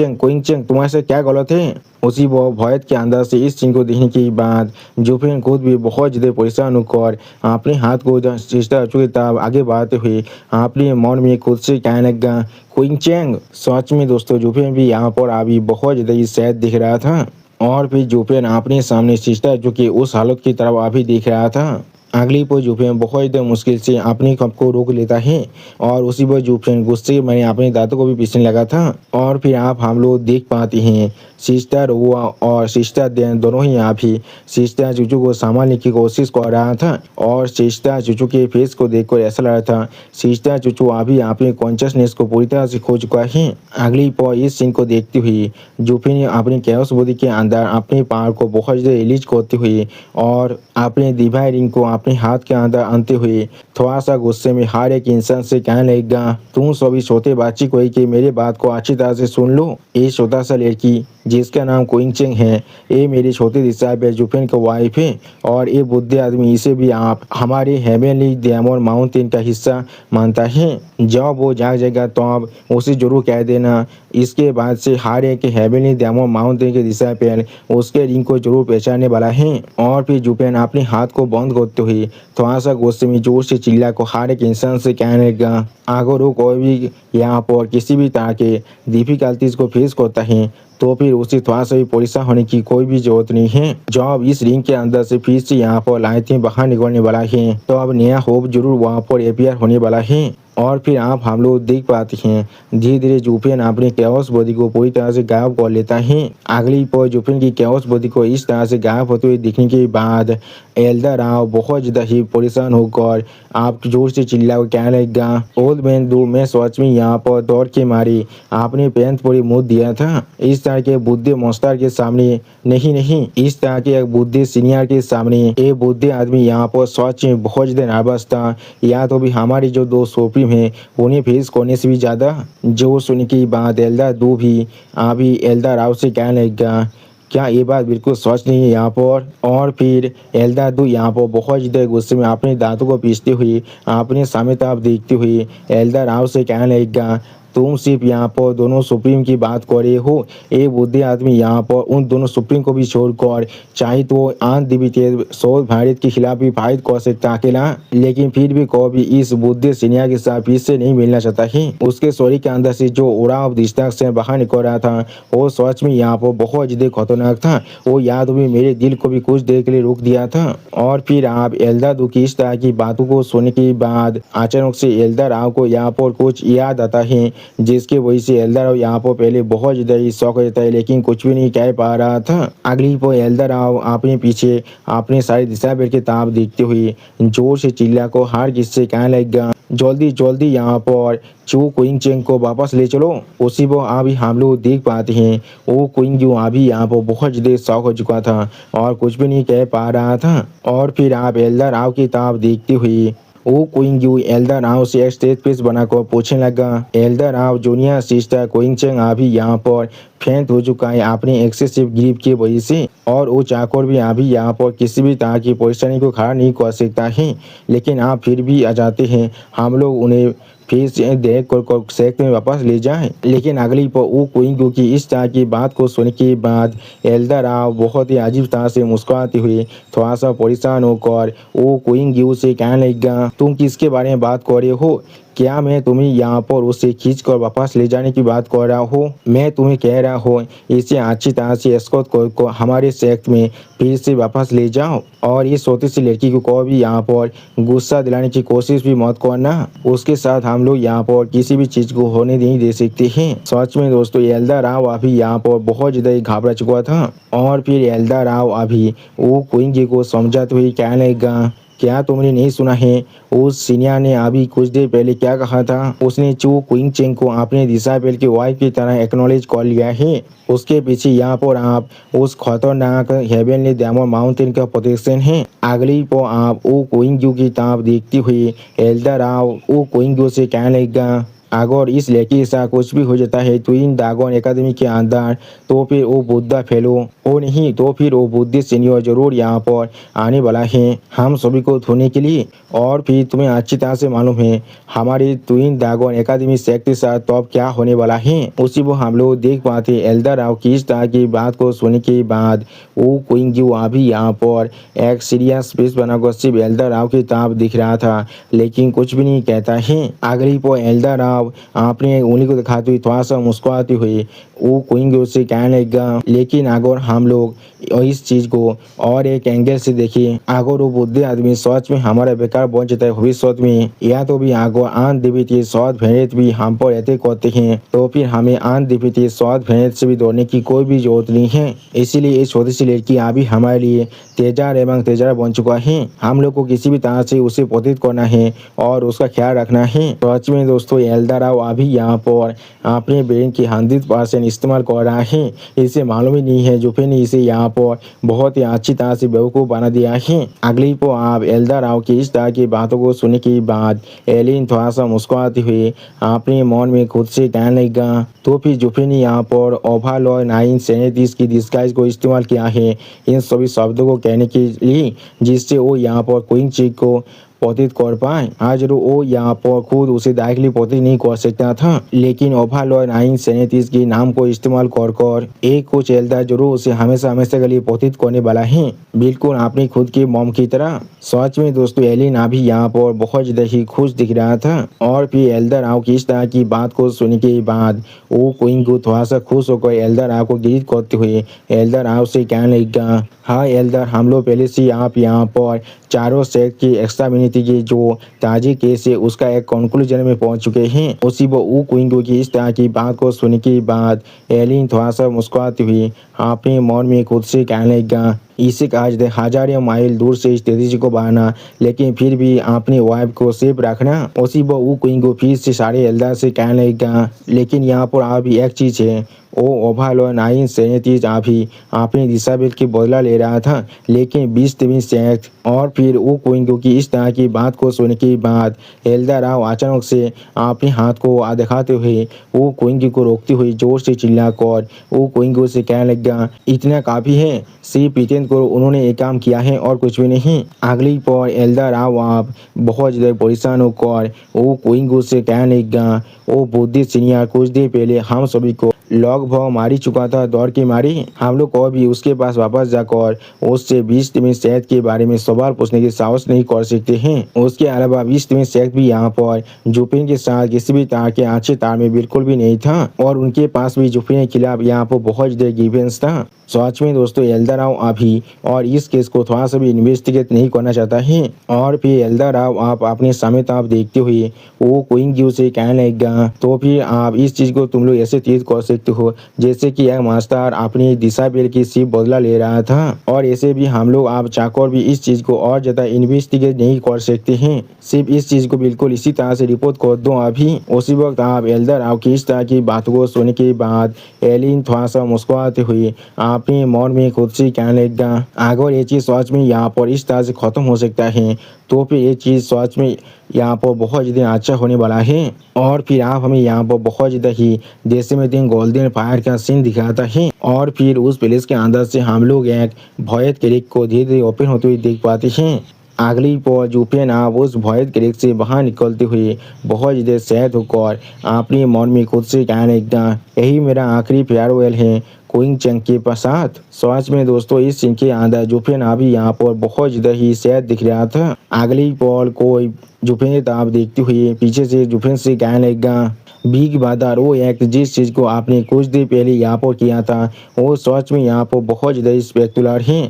चेंग तुम्हारे से क्या गलत है? उसी वो भयत के अंदर से इस चीज को देखने के बाद जुफिन खुद भी बहुत ज़्यादा परेशान होकर अपने हाथ को सिस्टर की तरफ आगे बढ़ाते हुए अपने मन में खुद से कहने लग गया, क्विंग चैंग। सच में दोस्तों जुफिन भी यहाँ पर अभी बहुत ज़्यादा ही सैड दिख रहा था और फिर जुफिन अपने सामने सिस्टर जो कि उस हालत की तरफ अभी देख रहा था। अगली पर जुफिन बहुत ज़्यादा मुश्किल से अपनी कप को रोक लेता है और उसी पर जुफिन गुस्से में अपने दांतों को भी पीसने लगा था और फिर आप हम लोग देख पाते हैं सिस्टर हुआ और सिस्टर दैन दोनों ही यहाँ भी सिस्टर चूचू को संभालने की कोशिश कर रहा था और सिस्टर चूचू के फेस को देखकर ऐसा लग रहा था सिस्टर चूचू अभी अपने कॉन्शियसनेस को पूरी तरह से खो चुका है। अगली पर इस सीन को देखते हुए जुफिन ने अपनी कैओस बॉडी के अंदर अपने पावर को बहुत ज़्यादा रिलीज करते हुए और अपने डिवाइन रिंग को अपने हाथ के अंदर आनते हुए थोड़ा सा गुस्से में हर एक इंसान से कहने लगेगा, तुम सभी छोटे बच्चे को ही कि मेरी बात को अच्छी तरह से सुन लो। ये छोटा सा लड़की जिसका नाम क्विंग चेंग है ये मेरी छोटी डिसाइबल जुफिन का वाइफ है और ये बुद्धि आदमी इसे भी आप हमारे हेवनली डायमंड माउंटेन का हिस्सा मानता है। जब वो जाग जाएगा तो आप उसे जरूर कह देना। इसके बाद से हर एक हेवनली डायमंड माउंटेन के डिसाइबल उसके रिंग को जरूर पहचानने वाला है। और फिर जुफिन अपने हाथ को बंद करते हुए थोड़ा सा गुस्से में जोर से चिल्ला को हर एक इंसान से कहने लगा, अगर वो कोई भी यहाँ पर किसी भी तरह के डिफिकल्टीज को फेस करता है तो फिर उसे थोड़ा सा भी परेशान होने की कोई भी जरूरत नहीं है। जब इस रिंग के अंदर से फिर से यहाँ पर लाइटें बाहर निकलने वाला है तो अब नया होप जरूर वहाँ पर अपियर होने वाला है। और फिर आप हम लोग देख पाते हैं धीरे धीरे जुफिन अपने कैओस बॉडी को पूरी तरह से गायब कर लेता है। अगली पर जुफिन की कैओस बॉडी को इस तरह से गायब होते हुए दिखने के बाद एल्डर राव बहुत ज़्यादा ही परेशान होकर आप जोर से चिल्ला कहने लगा, ओल्ड मैन दो मैं सच में यहाँ पर दौड़ के मारी आपने पेंट पूरी मुँह दिया था। इस तरह के बुद्धि मॉन्स्टर के सामने नहीं इस तरह के एक बुद्धि सीनियर के सामने ये बुद्धि आदमी यहाँ पर सच में बहुत ज़्यादा नर्वस था। या तो भी हमारी जो दो सोपी हैं उन्हें फेस करने से भी ज़्यादा जोर सुनने की बात एल्डर दो भी अभी एल्डर राव से कहने लगा, क्या ये बात बिल्कुल सच नहीं है यहाँ पर? और फिर एल्डर दो यहाँ पर बहुत ज़्यादा गुस्से में अपने दांतों को पीसते हुए अपने सामने तरफ देखते हुए एल्डर राव से कहने लगा, तुम सिर्फ यहाँ पर दोनों सुप्रीम की बात कर रहे हो। एक बुद्धि आदमी यहाँ पर उन दोनों सुप्रीम को भी छोड़कर चाहे तो आंध्र देवी साउथ भारत के खिलाफ भी फाइट कर सकता अकेला, लेकिन फिर भी कभी इस बुद्धि सीनियर के साथ फिर से नहीं मिलना चाहता है। उसके शरीर के अंदर से जो उड़ा डिस्टैंस से बाहर निकल रहा था वो सच में यहाँ पर बहुत ज़्यादा खतरनाक था। वो याद भी मेरे दिल को भी कुछ देर के लिए रोक दिया था। और फिर आप एल्डर दो की इस तरह की बातों को सुनने के बाद अचानक से एल्डर राव को यहाँ पर कुछ याद आता है जिसके वजह से एल्डर राव यहाँ पर पहले बहुत ज़्यादा ही शौक रहता है लेकिन कुछ भी नहीं कह पा रहा था। अगली पर एल्डर राव अपने पीछे अपने सारे दिशा बेर के ताप देखते हुए जोर से चिल्ला को हर किससे कहने लगा, जल्दी यहाँ पर चू क्विंग चेंग को वापस ले चलो। उसी को अभी हम लोग देख पाते हैं वो क्विंग जो अभी यहाँ पर बहुत ज़्यादा शौक हो चुका था और कुछ भी नहीं कह पा रहा था। और फिर आप एल्डर राव की ताप देखते हुए वो क्विंग यू एल्डर राव से एक स्टेज पेस बनाकर पूछने लगा, एल्डर राव जूनियर सिस्टर क्विंग चेंग अभी यहाँ पर फेंट हो चुका है अपने एक्सेसिव ग्रीप की वजह से और वो चाकर भी अभी यहाँ पर किसी भी तरह की परेशानी को खड़ा नहीं कर सकता है, लेकिन आप फिर भी आ जाते हैं हम लोग उन्हें फिर से देख को सेक्ट में वापस ले जाए। लेकिन अगली पर वो कुइंग की इस तरह की बात को सुनने के बाद एल्डर राव बहुत ही अजीब तरह से मुस्कुराते हुए थोड़ा सा परेशान होकर वो कुइंग से कहने लगा, तुम किसके बारे में बात कर रहे हो? क्या मैं तुम्हें यहाँ पर उसे खींच कर वापस ले जाने की बात कर रहा हूँ? मैं तुम्हें कह रहा हूँ इसे अच्छी तरह से एस्कॉर्ट को हमारे सेक्ट में फिर से वापस ले जाओ और इस छोटी सी लड़की को भी यहाँ पर गुस्सा दिलाने की कोशिश भी मत करना। उसके साथ हम लोग यहाँ पर किसी भी चीज को होने नहीं दे सकते हैं। सच में दोस्तों एल्डर राव अभी यहाँ पर बहुत ज्यादा ही घबरा चुका था और फिर एल्डर राव अभी वो क्वीन को समझाते हुए कहने लगा, क्या तुमने नहीं सुना है उस सीनियर ने अभी कुछ देर पहले क्या कहा था? उसने चू क्विंग चेंग को अपने डिसाइबल की वाइफ की तरह एक्नॉलेज कर लिया है। उसके पीछे यहाँ पर आप उस खतरनाक हेवनली डायमंड माउंटेन का प्रोटेक्शन है। अगली पर आप वो क्विंग की ताप देखती हुई एल्डर राव वो क्विंग से कहने लगा, अगर इस लड़की के साथ कुछ भी हो जाता है ट्विन ड्रैगन एकेडमी के अंदर तो फिर वो बुद्धा फेलो और नहीं तो फिर वो बुद्धि सीनियर जरूर यहाँ पर आने वाला है हम सभी को धोने के लिए। और फिर तुम्हें अच्छी तरह से मालूम है हमारी ट्विन ड्रैगन एकेडमी सेक्ट के साथ तो अब क्या होने वाला है। उसी को हम लोग देख पाते एल्डर राव की इस तरह की बात को सुनने के बाद वो क्वीन जो अभी यहाँ पर एक सीरियस फेस बनाकर सिर्फ एल्डर राव की तरफ दिख रहा था लेकिन कुछ भी नहीं कहता है। अगली पर एल्डर राव अपने उंगली को दिखाते हुए थोड़ा सा मुस्कुराते हुए वो क्वीन से कहने लगा, लेकिन अगर हम लोग इस चीज को और एक एंगल से देखें, अगर वो बुद्धि आदमी सच में हमारा बेकार बन जाता है भविष्य में या तो भी अगर आन देवी स्वाद भेंट भी हम पर रहते करते हैं तो फिर हमें आन देवी स्वाद भेंट से भी दौड़ने की कोई भी जरूरत नहीं है। इसीलिए इस छोटी सी लड़की अभी हमारे लिए तेजार एवं तेजार बन चुका है। हम लोग को किसी भी तरह से उसे प्रोत्साहित करना है और उसका ख्याल रखना है। सच में दोस्तों एल्डर राव अभी यहाँ पर अपने ब्रेन की 100% इस्तेमाल कर रहा है। इसे मालूम ही नहीं है जुफे ने इसे यहाँ पर बहुत ही अच्छी तरह से बेवकूफ बना दिया है। अगली पर आप एल्डर राव की इस तरह की बातों को सुनने के बाद एलिन थोड़ा सा मुस्कुराते हुए अपने मन में खुद से कहने लगा, तो फिर जुफे ने यहाँ पर ओवरलॉर्ड 937 की डिस्गाइज को इस्तेमाल किया है इन सभी शब्दों को कहने के लिए जिससे वो यहाँ पर क्वीन चिक को प्रोत्साहित कर पाए। आज वो यहाँ पर खुद उसे डायरेक्टली प्रोत्साहित नहीं कर सकता था लेकिन ओवरलॉर्ड 937 के नाम को इस्तेमाल कर कर एक कुछ एल्डर जरूर उसे हमेशा हमेशा के लिए प्रोत्साहित करने वाला है, बिल्कुल अपनी खुद की मॉम की तरह। सच में दोस्तों एलिन अभी यहाँ पर बहुत ज्यादा ही खुश दिख रहा था और फिर एल्डर राव की इस तरह की बात को सुनने के बाद वो क्वीन को थोड़ा सा खुश होकर एल्डर राव को ग्रीट करते हुए एल्डर राव से कहने लगा, हाँ एल्डर हम लोग पहले से आप यहाँ पर चारों सेक्ट की एक्स्ट्रामिनिटी की जो ताजी केस है उसका एक कंक्लूजन में पहुंच चुके हैं। उसी वो ऊ क्वीन की इस तरह की बात को सुनने के बाद एलिन थोड़ा सा मुस्कुराती हुई अपने मन में खुद से कहने लगा, इसे कहा जाता है हजारों माइल दूर से स्ट्रेटेजी को बढ़ाना लेकिन फिर भी अपनी वाइफ को सेफ रखना। उसी वो ऊ क्वीन को फिर से सारे एल्डर से कहने लगा, लेकिन यहाँ पर अभी एक चीज है वो ओवरलॉर्ड 937 अभी अपने डिसाइबल की बदला ले रहा था लेकिन 20 सेक्ट। और फिर वो क्वीन की इस तरह की बात को सुनने के बाद एल्डर राव अचानक से अपने हाथ को दिखाते हुए वो क्वीन को रोकते हुए जोर से चिल्लाकर वो क्वीन से कहने लगा, इतना काफी है, सिर्फ प्रिटेंड करो उन्होंने एक काम किया है और कुछ भी नहीं। अगली पर एल्डर राव आप बहुत ज्यादा परेशान होकर वो क्वीन से कहने लगा, वो बुद्धि सीनियर कुछ देर पहले हम सभी को लगभग मारी चुका था दौड़ की मारी। हम लोग को भी उसके पास वापस जाकर उससे 20 सेक्ट के बारे में सवाल पूछने की साहस नहीं कर सकते हैं। उसके अलावा 20 सेक्ट भी यहाँ पर जुफिन के साथ किसी भी तरह के अच्छे तार में बिल्कुल भी नहीं था और उनके पास भी जुफिन के खिलाफ यहाँ पर बहुत ज्यादा ग्रीवेंस था। सच में दोस्तों एल्डर राव अभी और इस केस को थोड़ा सा भी इन्वेस्टिगेट नहीं करना चाहता है। और फिर एल्डर राव आप अपने सामने आप देखते हुए वो क्वीन से कहने लगा, तो फिर आप इस चीज को तुम लोग ऐसे ट्रीट कर सकते हो जैसे कि एक मास्टर अपनी डिसाइबल की सिर्फ बदला ले रहा था और ऐसे भी हम लोग आप चाहकर भी इस चीज को और ज्यादा इन्वेस्टिगेट नहीं कर सकते हैं, सिर्फ इस चीज को बिल्कुल इसी तरह से रिपोर्ट कर दो अभी। उसी वक्त आप एल्डर राव की इस तरह की बातों को सुनने के बाद एलिन थोड़ा सा मुस्कुराते हुए अपने मन में खुद से कहने लगा, अगर ये चीज सच में यहाँ पर इस तरह से खत्म हो सकता है तो फिर ये चीज सच में यहाँ पर बहुत ज़्यादा अच्छा होने वाला है। और फिर आप हमें यहाँ पर बहुत ज़्यादा ही जैसे में दिन गोल्डन फायर का सीन दिखाता है और फिर उस प्लेस के अंदर से हम लोग एक भयत क्लिक को धीरे धीरे ओपन होते हुए देख पाते हैं। अगली पल जुफिन आप उस भयद क्रिक से बाहर निकलते हुए बहुत ज़्यादा सैड होकर अपने मन में खुद से कहने लगा, यही मेरा आखिरी फेयरवेल है क्विंग चंग के साथ। सच में दोस्तों इस सीन के अंदर जुफिन अभी यहाँ पर बहुत ज़्यादा ही सैड दिख रहा था। अगली पल कोई जुफिन आप देखते हुए पीछे से जुफिन से कहने लगा, बिग ब्रदर वो एक्ट जिस चीज़ को आपने कुछ देर पहले यहाँ पर किया था वो सच में यहाँ पर बहुत ज़्यादा स्पेक्टुलर है।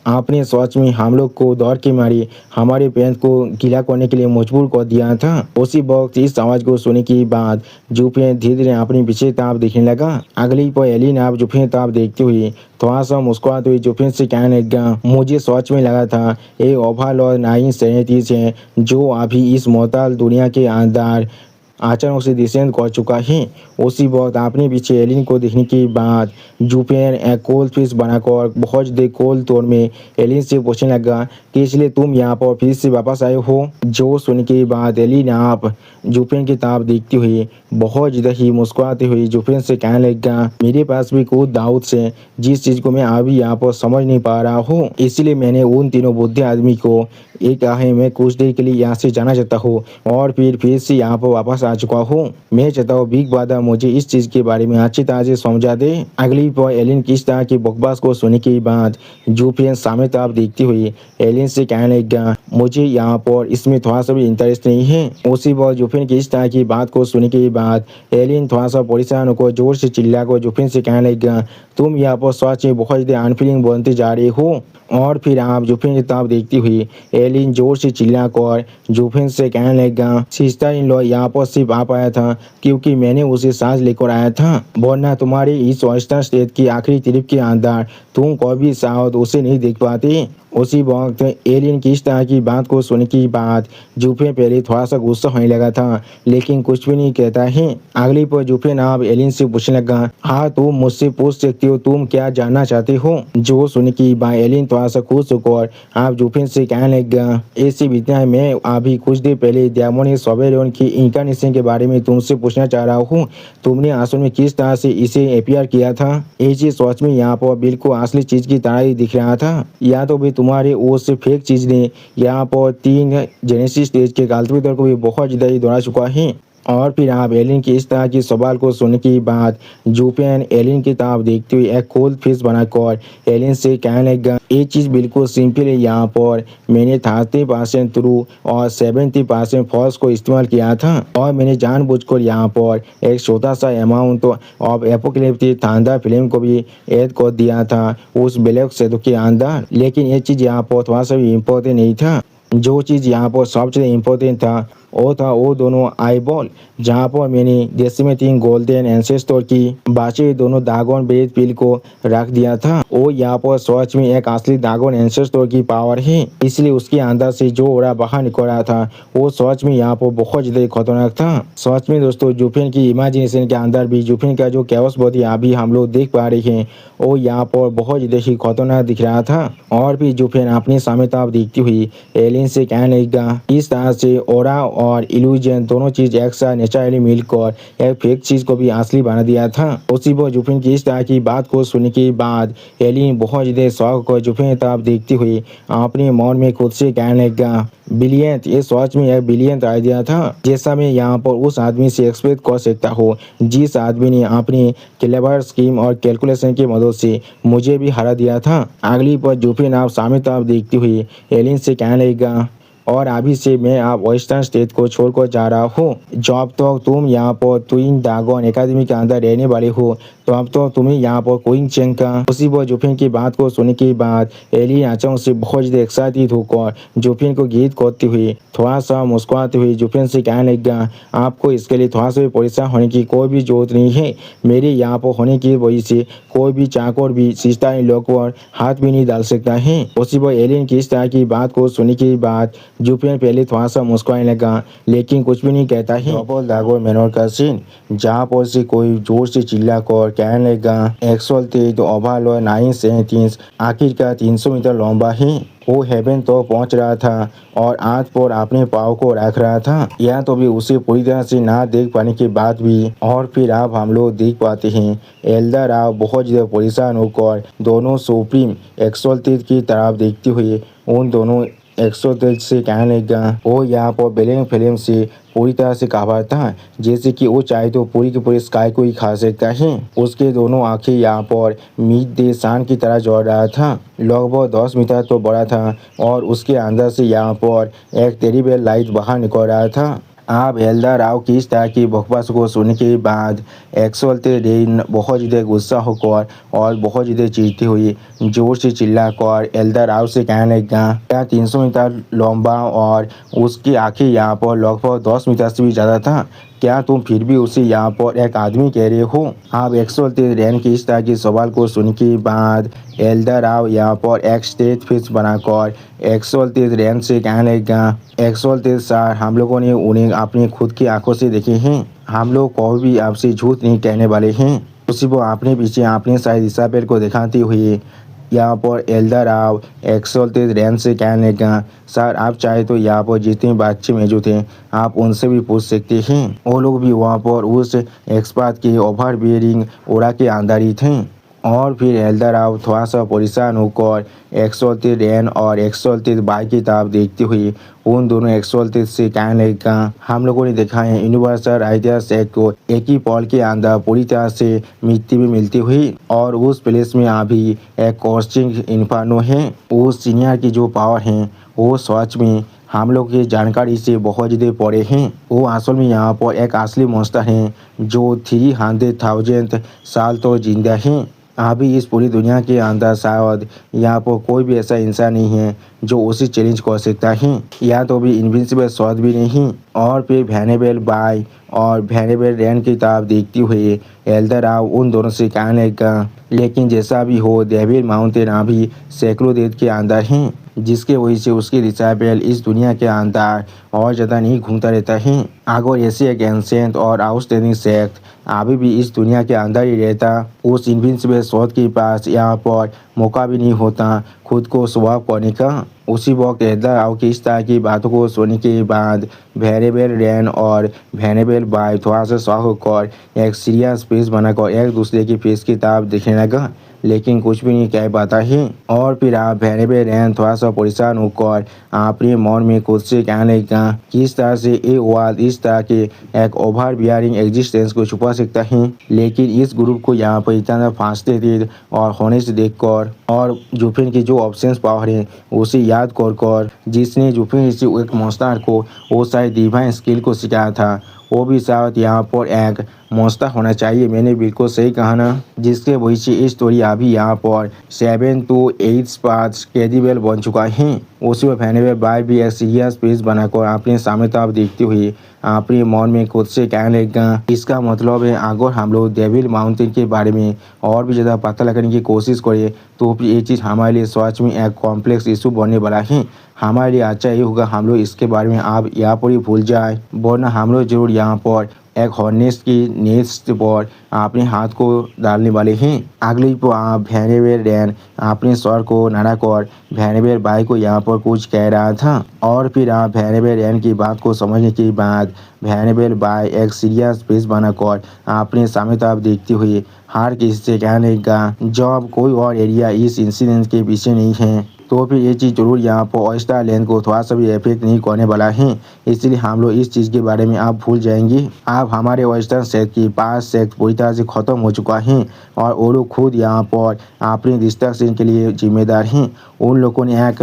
आपने सच में हम लोग को दौड़ के मारी हमारे पेरेंट्स को गीला करने के लिए मजबूर कर दिया था। उसी वक्त इस आवाज़ को सुनने के बाद जुफिन धीरे धीरे अपनी पीछे ताप देखने लगा। अगली पर एलिन आप जुफिन ताप देखते हुए थोड़ा सा मुस्कुराते हुए जुफिन से कहने लगा, मुझे सच में लगा था ये ओवरलॉर्ड 937 है जो अभी इस मोहताल दुनिया के अंदर अचानक से डिसेंड कर चुका है। उसी वक्त अपने पीछे एलिन को देखने के बाद जुफिन एक कोल्ड फिश बनाकर बहुत देर कोल्ड तौर में एलिन से पूछने लगा कि इसलिए तुम यहाँ पर फिर से वापस आए हो। जो सुनने के बाद एलिन आप जुफिन की ताप देखते हुए बहुत ज़्यादा ही मुस्कुराते हुए जुफिन से कहने लगा, मेरे पास भी कुछ डाउट से जिस चीज़ को मैं अभी यहाँ पर समझ नहीं पा रहा हूँ, इसलिए मैंने उन तीनों बुद्धि आदमी को एक आहे मैं कुछ देर के लिए यहाँ से जाना चाहता हूँ और फिर से यहाँ पर वापस आ चुका हूँ। मैं चाहता हूँ बिग ब्रदर मुझे इस चीज़ के बारे में अच्छी तरह से समझा दे। अगली पर एलिन किस तरह की बकवास को सुनने के बाद जुफिन सामने तरफ देखती हुई एलिन से कहने लगा, मुझे यहाँ पर इसमें थोड़ा सा भी इंटरेस्ट नहीं है। उसी पर जुफिन की इस तरह की बात को सुनने के बाद एलिन थोड़ा सा परेशान होकर जोर से चिल्ला कर जुफिन से कहने लगा, तुम यहाँ पर सच में बहुत ज़्यादा अनफीलिंग बनते जा रहे हो। और फिर आप जुफिन की तरफ देखती हुई एलिन जोर से चिल्लाकर जुफिन से कहने लगा, सिस्टर इन लॉ यहाँ पर सिर्फ आ पाया था क्योंकि मैंने उसे सांस लेकर आया था, वरना तुम्हारी इस वेस्टर्न स्टेट की आखिरी ट्रिप के अंदर तुम कभी शायद उसे नहीं देख पाते। उसी वक्त एलिन की इस तरह की बात को सुनने के बाद जुफिन पहले थोड़ा सा गुस्सा होने लगा था लेकिन कुछ भी नहीं कहता है। अगली पर जुफिन आप एलिन से पूछने लगा, हाँ तुम मुझसे पूछ सकते हो तुम क्या जानना चाहते हो। जो सुनने की बाद एलिन थोड़ा सा खुश होकर आप जुफिन से कहने लगा, ऐसी बीतना है मैं अभी कुछ देर पहले डायमंड सोवेरियन की इंcarnation के बारे में तुमसे पूछना चाह रहा हूँ, तुमने असल में किस तरह से इसे अपियर किया था। ये चीज सच में यहाँ पर बिल्कुल असली चीज की तरह ही दिख रहा था या तो भी तुम्हारे ओर से फेक चीज ने यहाँ पर 3 जेनेसिस स्टेज के कल्टिवेटर को भी बहुत ज़्यादा ही दौड़ा चुका है। और फिर आप एलिन की इस तरह की सवाल को सुनने के बाद जुफिन एलिन की तरफ देखते हुए एक कोल्ड फिश बनाकर एलिन से कहने लगा, ये चीज़ बिल्कुल सिंपल है, यहाँ पर मैंने 30% ट्रू और 70% फॉल्स को इस्तेमाल किया था और मैंने जानबूझकर यहाँ पर एक छोटा सा amount of apocalyptic thunder film को भी ऐड कर दिया था उस ब्लैक शैडो के अंदर। लेकिन ये चीज़ यहाँ पर थोड़ा सा भी इम्पोर्टेंट नहीं था। जो चीज़ यहाँ पर सबसे इम्पोर्टेंट था वो था वो दोनों आईबॉल जहाँ पर मैंने डेसिमेटिंग गोल्डन एंसेस्टर की बाचे दोनों दागोन ब्रेड पिल को रख दिया था। वो यहाँ पर सच में एक असली दागोन एंसेस्टर की पावर है, इसलिए उसके अंदर से जो ओरा बाहर निकल रहा था वो सच में यहाँ पर बहुत ज़्यादा खतरनाक था। सच में दोस्तों जुफिन की इमेजिनेशन के अंदर भी जुफिन का जो कैओस बॉडी अभी हम लोग देख पा रहे हैं वो यहाँ पर बहुत ज़्यादा ही खतरनाक दिख रहा था। और भी जुफिन अपने सामने तरफ देखती हुई एलिन से कहने लगा, इस तरह से ओरा और इल्यूजन दोनों चीज एक साथ नेचुरली मिलकर एक फेक चीज को भी असली बना दिया था। उसी पर जुफिन की इस तरह की बात को सुनने के बाद एलिन बहुत ज्यादा शौक को जुफिन की तरफ देखती हुई अपने मन में खुद से कहने लगा, ब्रिलियंट, ये सच में एक ब्रिलियंट आइडिया था जैसा मैं यहाँ पर उस आदमी से एक्सपेक्ट कर सकता हूँ जिस आदमी ने अपनी क्लेवर स्कीम और कैलकुलेशन की मदद से मुझे भी हरा दिया था। अगली पर जुफिन आप सामने तरफ देखती हुई एलिन से कहने लगा, और अभी से मैं आप वेस्टर्न स्टेट को छोड़कर जा रहा हूँ। जब तक तुम यहाँ पर ट्विन ड्रैगन एकेडमी के अंदर रहने वाले हो तो अब तो तुम्हें यहाँ पर क्विंग चेंग का। उसी पर जुफिन की बात को सुनने के बाद एलिन अचानक से बहुत ज़्यादा एक्साइटेड होकर जुफिन को गीत करते हुए थोड़ा सा मुस्कुराते हुए जुफिन से कहने लगा, आपको इसके लिए थोड़ा सा भी परेशान होने की कोई भी जरूरत नहीं है। मेरे यहाँ पर होने की वजह से कोई भी चाकर भी सिस्टर इन लॉ पर हाथ भी नहीं डाल सकता है। उसी पर एलिन की इस तरह की बात को सुनने के बाद जुफिन पहले थोड़ा सा मुस्कुराने लगा लेकिन कुछ भी नहीं कहता है। डबल दागो मेनोर का सीन जहाँ पर से कोई जोर से चिल्ला कर कहने लगा, एक्सुअल तेज ओवरलॉर्ड 937 आखिरकार 300 मीटर लंबा है। वो हेवन तो पहुंच रहा था और आंच पर अपने पाँव को रख रहा था, या तो भी उसे पूरी तरह से ना देख पाने के बाद भी। और फिर अब हम लोग देख पाते हैं एल्डर राव बहुत ज़्यादा परेशान होकर दोनों सुप्रीम एक्सुअल तेज की तरफ देखते हुए उन दोनों एक्सोतेज से कहने लगा वो यहाँ पर ब्लैक फिल्म से पूरी तरह से काबा था, जैसे कि वो चाहे तो पूरी की पूरी स्काई को ही खा सकता है। उसके दोनों आंखें यहाँ पर मीट दे शान की तरह जोड़ रहा था, लगभग 10 मीटर तो बड़ा था और उसके अंदर से यहाँ पर एक टेरिबल लाइट बाहर निकल रहा था। अब एल्डर राव की इस तरह की बकवास को सुनने के बाद एक्सोल्टे रेन बहुत ज़्यादा गुस्सा होकर और बहुत ज़्यादा चीखती हुई जोर से चिल्लाकर एल्डर राव से कहने लगा, क्या 300 मीटर लंबा और उसकी आंखें यहाँ पर लगभग 10 मीटर से भी ज़्यादा था, क्या तुम फिर भी उसे यहाँ पर एक आदमी कह रहे हो? आप एक्सोल्टे रेन की इस तरह के सवाल को सुनने के बाद एल्डर राव यहाँ पर एक स्टेज फेस बनाकर एक्सोल्टे रेन से कहने लगा, एक्सोल्टे सर, हम लोगों ने उन्हें अपनी खुद की आंखों से देखे हैं, हम लोग कोई भी आपसे झूठ नहीं कहने वाले हैं। उसी वो अपने पीछे अपने शायद इसाबेल को दिखाते हुए यहाँ पर एल्डर राव एक्सोल्टे रेन से कहने लगा, सर आप चाहे तो यहाँ पर जितने बच्चे मौजूद थे आप उनसे भी पूछ सकते हैं, वो लोग भी वहाँ पर उस एक्सपर्ट के ओवर बियरिंग ओरा के अंदर ही थे। और फिर एल्डर राव थोड़ा सा परेशान होकर एक्सोल्टे रेन और एक्सोल्टे बाई की तरफ देखते हुए उन दोनों एक्सोल्टे से कहने लगा, हम लोगों ने देखा है यूनिवर्सल आइडिया सेट को एक ही पॉल के अंदर पूरी तरह से मिट्टी में मिलती हुई और उस प्लेस में अभी एक कॉस्टिंग इन्फर्नो है। उस सीनियर की जो पावर है वो सच में हम लोग की जानकारी से बहुत ज़्यादा पड़े हैं। वो असल में यहाँ पर एक असली मॉन्स्टर हैं जो 300,000 साल तो जिंदा हैं। अभी इस पूरी दुनिया के अंदर शायद यहाँ पर कोई भी ऐसा इंसान नहीं है जो उसे चैलेंज कर सकता है, या तो भी इनविंसिबल शॉट भी नहीं। और फिर वैनेबल बाय और वैनेबल रेन की तरफ देखते हुए एल्डर राव उन दोनों से कहने लगा, लेकिन जैसा भी हो डेविल माउंटेन अभी सैकड़ों देश के अंदर हैं, जिसके वजह से उसकी डिसाइबल इस दुनिया के अंदर और ज़्यादा नहीं घूमता रहता है। अगर ऐसे एक एंसेंट और आउटस्टैंडिंग सेक्ट अभी भी इस दुनिया के अंदर ही रहता, उस इनविंसिबल शॉट के पास यहाँ पर मौका भी नहीं होता खुद को स्वैप करने का। उसी वक्त एल्डर राव की इस तरह की बातों को सुनने के बाद वैनेबल रेन और वैनेबल बाय थोड़ा सा शॉक होकर एक सीरियस फेस बनाकर एक दूसरे के फेस की तरफ देखने लगा, लेकिन कुछ भी नहीं कह पाता है। और फिर आप वैनेबल रेन थोड़ा सा परेशान होकर अपने मन में खुद से कहने लगा, किस तरह से ये वर्ल्ड इस तरह के एक ओवर बियरिंग एग्जिस्टेंस को छुपा सकता है, लेकिन इस ग्रुप को यहाँ पर इतना फांसते थे और होने से देखकर और जुफिन की जो ऑप्शंस पावर है उसे याद कर जिसने जुफिन से एक मॉन्स्टर को वो शायद डिवाइन स्किल को सिखाया था, वो भी शायद यहाँ पर एक मॉन्स्टर होना चाहिए। मैंने बिल्कुल सही कहा ना, जिसके वजह से इस स्टोरी अभी यहाँ पर 7 to 8 पार्ट्स क्रेडिबल बन चुका है। उसी में वैनेबल बाय भी एक सीरियस पेज बनाकर अपने सामने तरफ देखते हुए अपने मन में खुद से कहने लगा, इसका मतलब है अगर हम लोग डेविल माउंटेन के बारे में और भी ज़्यादा पता लगाने की कोशिश करें तो फिर ये चीज़ हमारे लिए सच में एक कॉम्प्लेक्स इशू बनने वाला है। हमारे लिए अच्छा ये होगा हम लोग इसके बारे में आप यहाँ पर ही भूल जाए, वरना हम लोग जरूर यहाँ पर एक हॉर्नेस की नेस्ट पर अपने हाथ को डालने वाले हैं। अगली पर आप वैनेबल रेन अपने स्वर को नाड़ा कर वैनेबल बाय को यहाँ पर कुछ कह रहा था, और फिर आप वैनेबल रेन की बात को समझने के बाद वैनेबल बाय एक सीरियस फेस बनाकर अपने सामने तरफ देखते हुए हर किसी से कहने लगा, जब कोई और एरिया इस इंसिडेंट के पीछे नहीं है तो फिर ये चीज़ जरूर यहाँ पर ऑयस्टर लैंड को थोड़ा सा भी इफेक्ट नहीं करने वाला है, इसलिए हम लोग इस चीज़ के बारे में आप भूल जाएंगे। अब हमारे वेस्टर्न सेक्ट की 5 सेक्ट पूरी तरह से ख़त्म हो चुका है और वो लोग खुद यहाँ पर अपने डिस्ट्रक्शन के लिए जिम्मेदार हैं। उन लोगों ने एक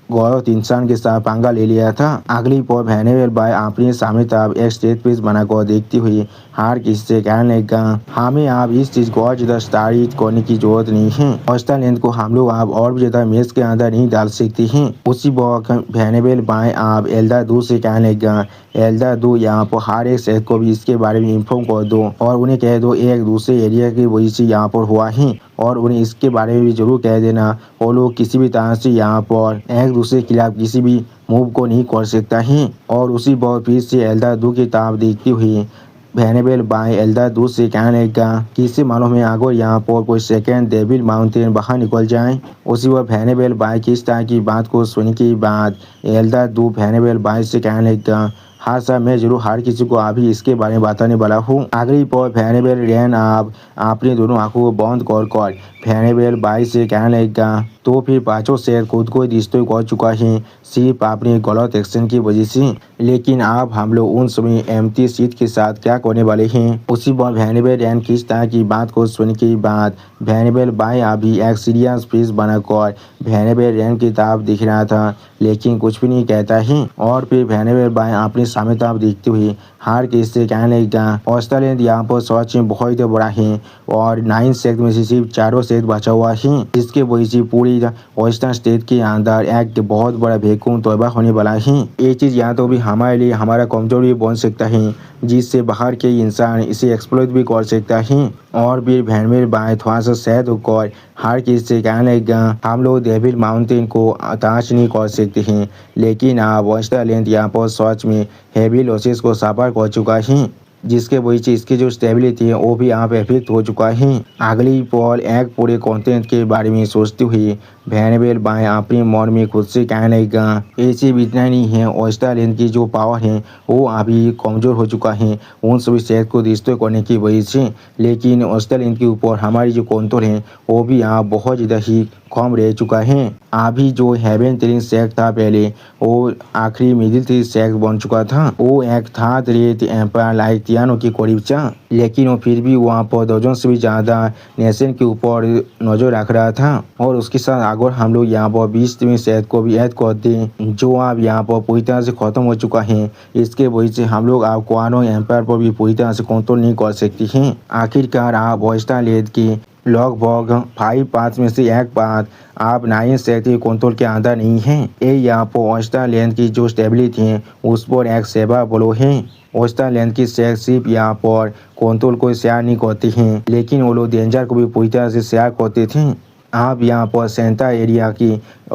गौरव इंसान के साथ पंगा ले लिया था। अगली पर वैनेबल बाय अपने सामने तरफ एक स्टेज पेज बनाकर देखती हुई हर किसी से कहने लगा, हमें आप इस चीज़ को और ज़्यादा स्टारित करने की जरूरत नहीं है, ऑयस्टर लैंड को हम लोग आप और भी ज़्यादा मेज के अंदर नहीं डाल सकते हैं। उसी वक्त वैनेबल बाय आप एल्डर दू से कहने लगा, एल्डर दू यहाँ पर हर एक शहर को भी इसके बारे में इन्फॉर्म कर दो और उन्हें कह दो एक दूसरे एरिया की वजह से यहाँ पर हुआ है, और उन्हें इसके बारे में भी जरूर कह देना वो लोग किसी भी तरह से यहाँ पर एक दूसरे के खिलाफ किसी भी मूव को नहीं कर सकता है। और उसी बहुत फिर से एल्डर दू की तरफ देखती हुई वैनेबल बाय एल्डर दू से कहने लगा, किसी मालूम है अगर यहाँ पर कोई सेकेंड डेविल माउंटेन बाहर निकल जाए। उसी वह वैनेबल बाय की इस तरह की बात को सुनने के बाद एल्डर दू वैनेबल बाय से कहने लगा, हाँ सर, मैं जरूर हर किसी को अभी इसके बारे में बताने वाला हूँ। अगली पर वैनेबल रेन आप अपनी दोनों आंखों को बंद कर वैनेबल बाय से कहने लगा, तो फिर पांचों शहर खुद को डिस्ट्रॉय कर चुका है सिर्फ अपने गलत एक्शन की वजह से। लेकिन अब हम लोग उन सभी एम्प्टी सीट के साथ क्या करने वाले हैं। उसी पर वैनेबल रैन किस तरह की बात को सुनने के बाद वैनेबल बाय अभी एक सीरियस फेस बनाकर वैनेबल रैन की तरफ दिख रहा था, लेकिन कुछ भी नहीं कहता है। और फिर वैनेबल बाय अपने सामने तरफ देखते हुए हार के इससे कहने लगा, ऑस्ट्रेलिया यहाँ पर सच में बहुत बड़ा है और 9 सेट में से सिर्फ 4 सेट बचा हुआ है, जिसके वजह से पूरी वेस्टर्न स्टेट के अंदर एक बहुत बड़ा वैक्यूम तैयार होने वाला है। ये चीज़ या तो भी हमारे लिए हमारा कमजोरी बन सकता है, जिससे बाहर के इंसान इसे एक्सप्लॉइट भी कर सकता है। और फिर वैनेबल बाय थोड़ा सा सैड होकर हार के इससे कहने लगा, हम लोग डेविल माउंटेन को अटैच नहीं कर सकते हैं, लेकिन अब ऑस्ट्रेलिया यहाँ पर सच में हेवी लॉसेस को सफर कर चुका है, जिसके वजह से इसकी जो स्टेबिलिटी है वो भी यहाँ पे इफेक्ट हो चुका है। अगली पॉल एक पूरे कॉन्टिनेंट के बारे में सोचते हुए वैनेबल बाय अपने मन में खुद से कहने लगा, ऐसे भी इतना नहीं है, ऑस्ट्रेलिया की जो पावर है वो अभी कमज़ोर हो चुका है उन सभी शहर को डिस्ट्रॉय करने की वजह से, लेकिन ऑस्ट्रेलिया के ऊपर हमारी जो कंट्रोल है वो भी यहाँ बहुत ज़्यादा ही कम रह चुका है। अभी जो हेवन ट्रेन सेक्ट था पहले वो आखिरी मिडिल ट्री सेक्ट बन चुका था, वो एक था रेट एम्पायर लाइक तियानो के करीब था, लेकिन वो फिर भी वहाँ पर दर्जन से भी ज़्यादा नेशन के ऊपर नजर रख रहा था। और उसके साथ अगर हम लोग यहाँ पर 20वीं सेक्ट को भी ऐड कर दें जो अब यहाँ पर पूरी तरह से खत्म हो चुका है, इसके वजह से हम लोग अब क्वानो एम्पायर पर भी पूरी तरह से कंट्रोल नहीं कर सकते हैं। आखिरकार आप ऑस्ट्रेलिया के लगभग 5 में से एक बात आप 9 सेक्ट के कंट्रोल के अंदर नहीं है। ये यहाँ पर ऑस्ट्रेलिया की जो स्टेबिलिटी है उस पर एक सेवा ब्लो है। ऑस्ट्रेलिया की सेक्ट सिर्फ यहाँ पर कंट्रोल को शेयर नहीं करती हैं, लेकिन वो लोग डेंजर को भी पूरी तरह से शेयर करते थे। आप यहाँ पर सेंटा एरिया की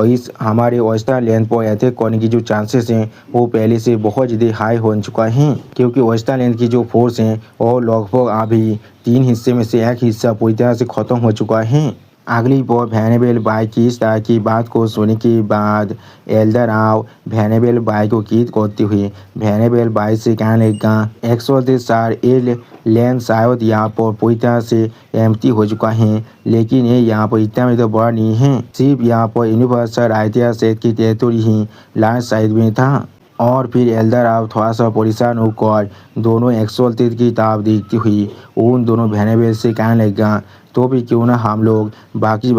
इस हमारे ऑस्ट्रेलिया पर अटैक करने की जो चांसेस हैं वो पहले से बहुत ज़्यादा हाई हो चुका है, क्योंकि ऑस्ट्रेलिया की जो फोर्स हैं और लगभग अभी 3 हिस्से में से एक हिस्सा पूरी तरह से ख़त्म हो चुका है। अगली बार वैनेबल बाय की इस तरह की बात को सुनने के बाद एल्डर राव वैनेबल बाय को कीद करते हुए वैनेबल बाय से कहने लगा, 104 एल लैंड शायद यहाँ पर पूरी तरह से एम्प्टी हो चुका है, लेकिन ये यहाँ पर इतना भी तो बड़ा नहीं है, सिर्फ यहाँ पर यूनिवर्सल आइडिया सेट की टेरिटोरी ही लार्ज साइज में था। और फिर एल्डर राव थोड़ा सा परेशान होकर दोनों एक्सोल्टेड की तरफ देखती हुई उन दोनों वैनेबल से कहने लगा, तो फिर क्यों ना हम लोग बाकी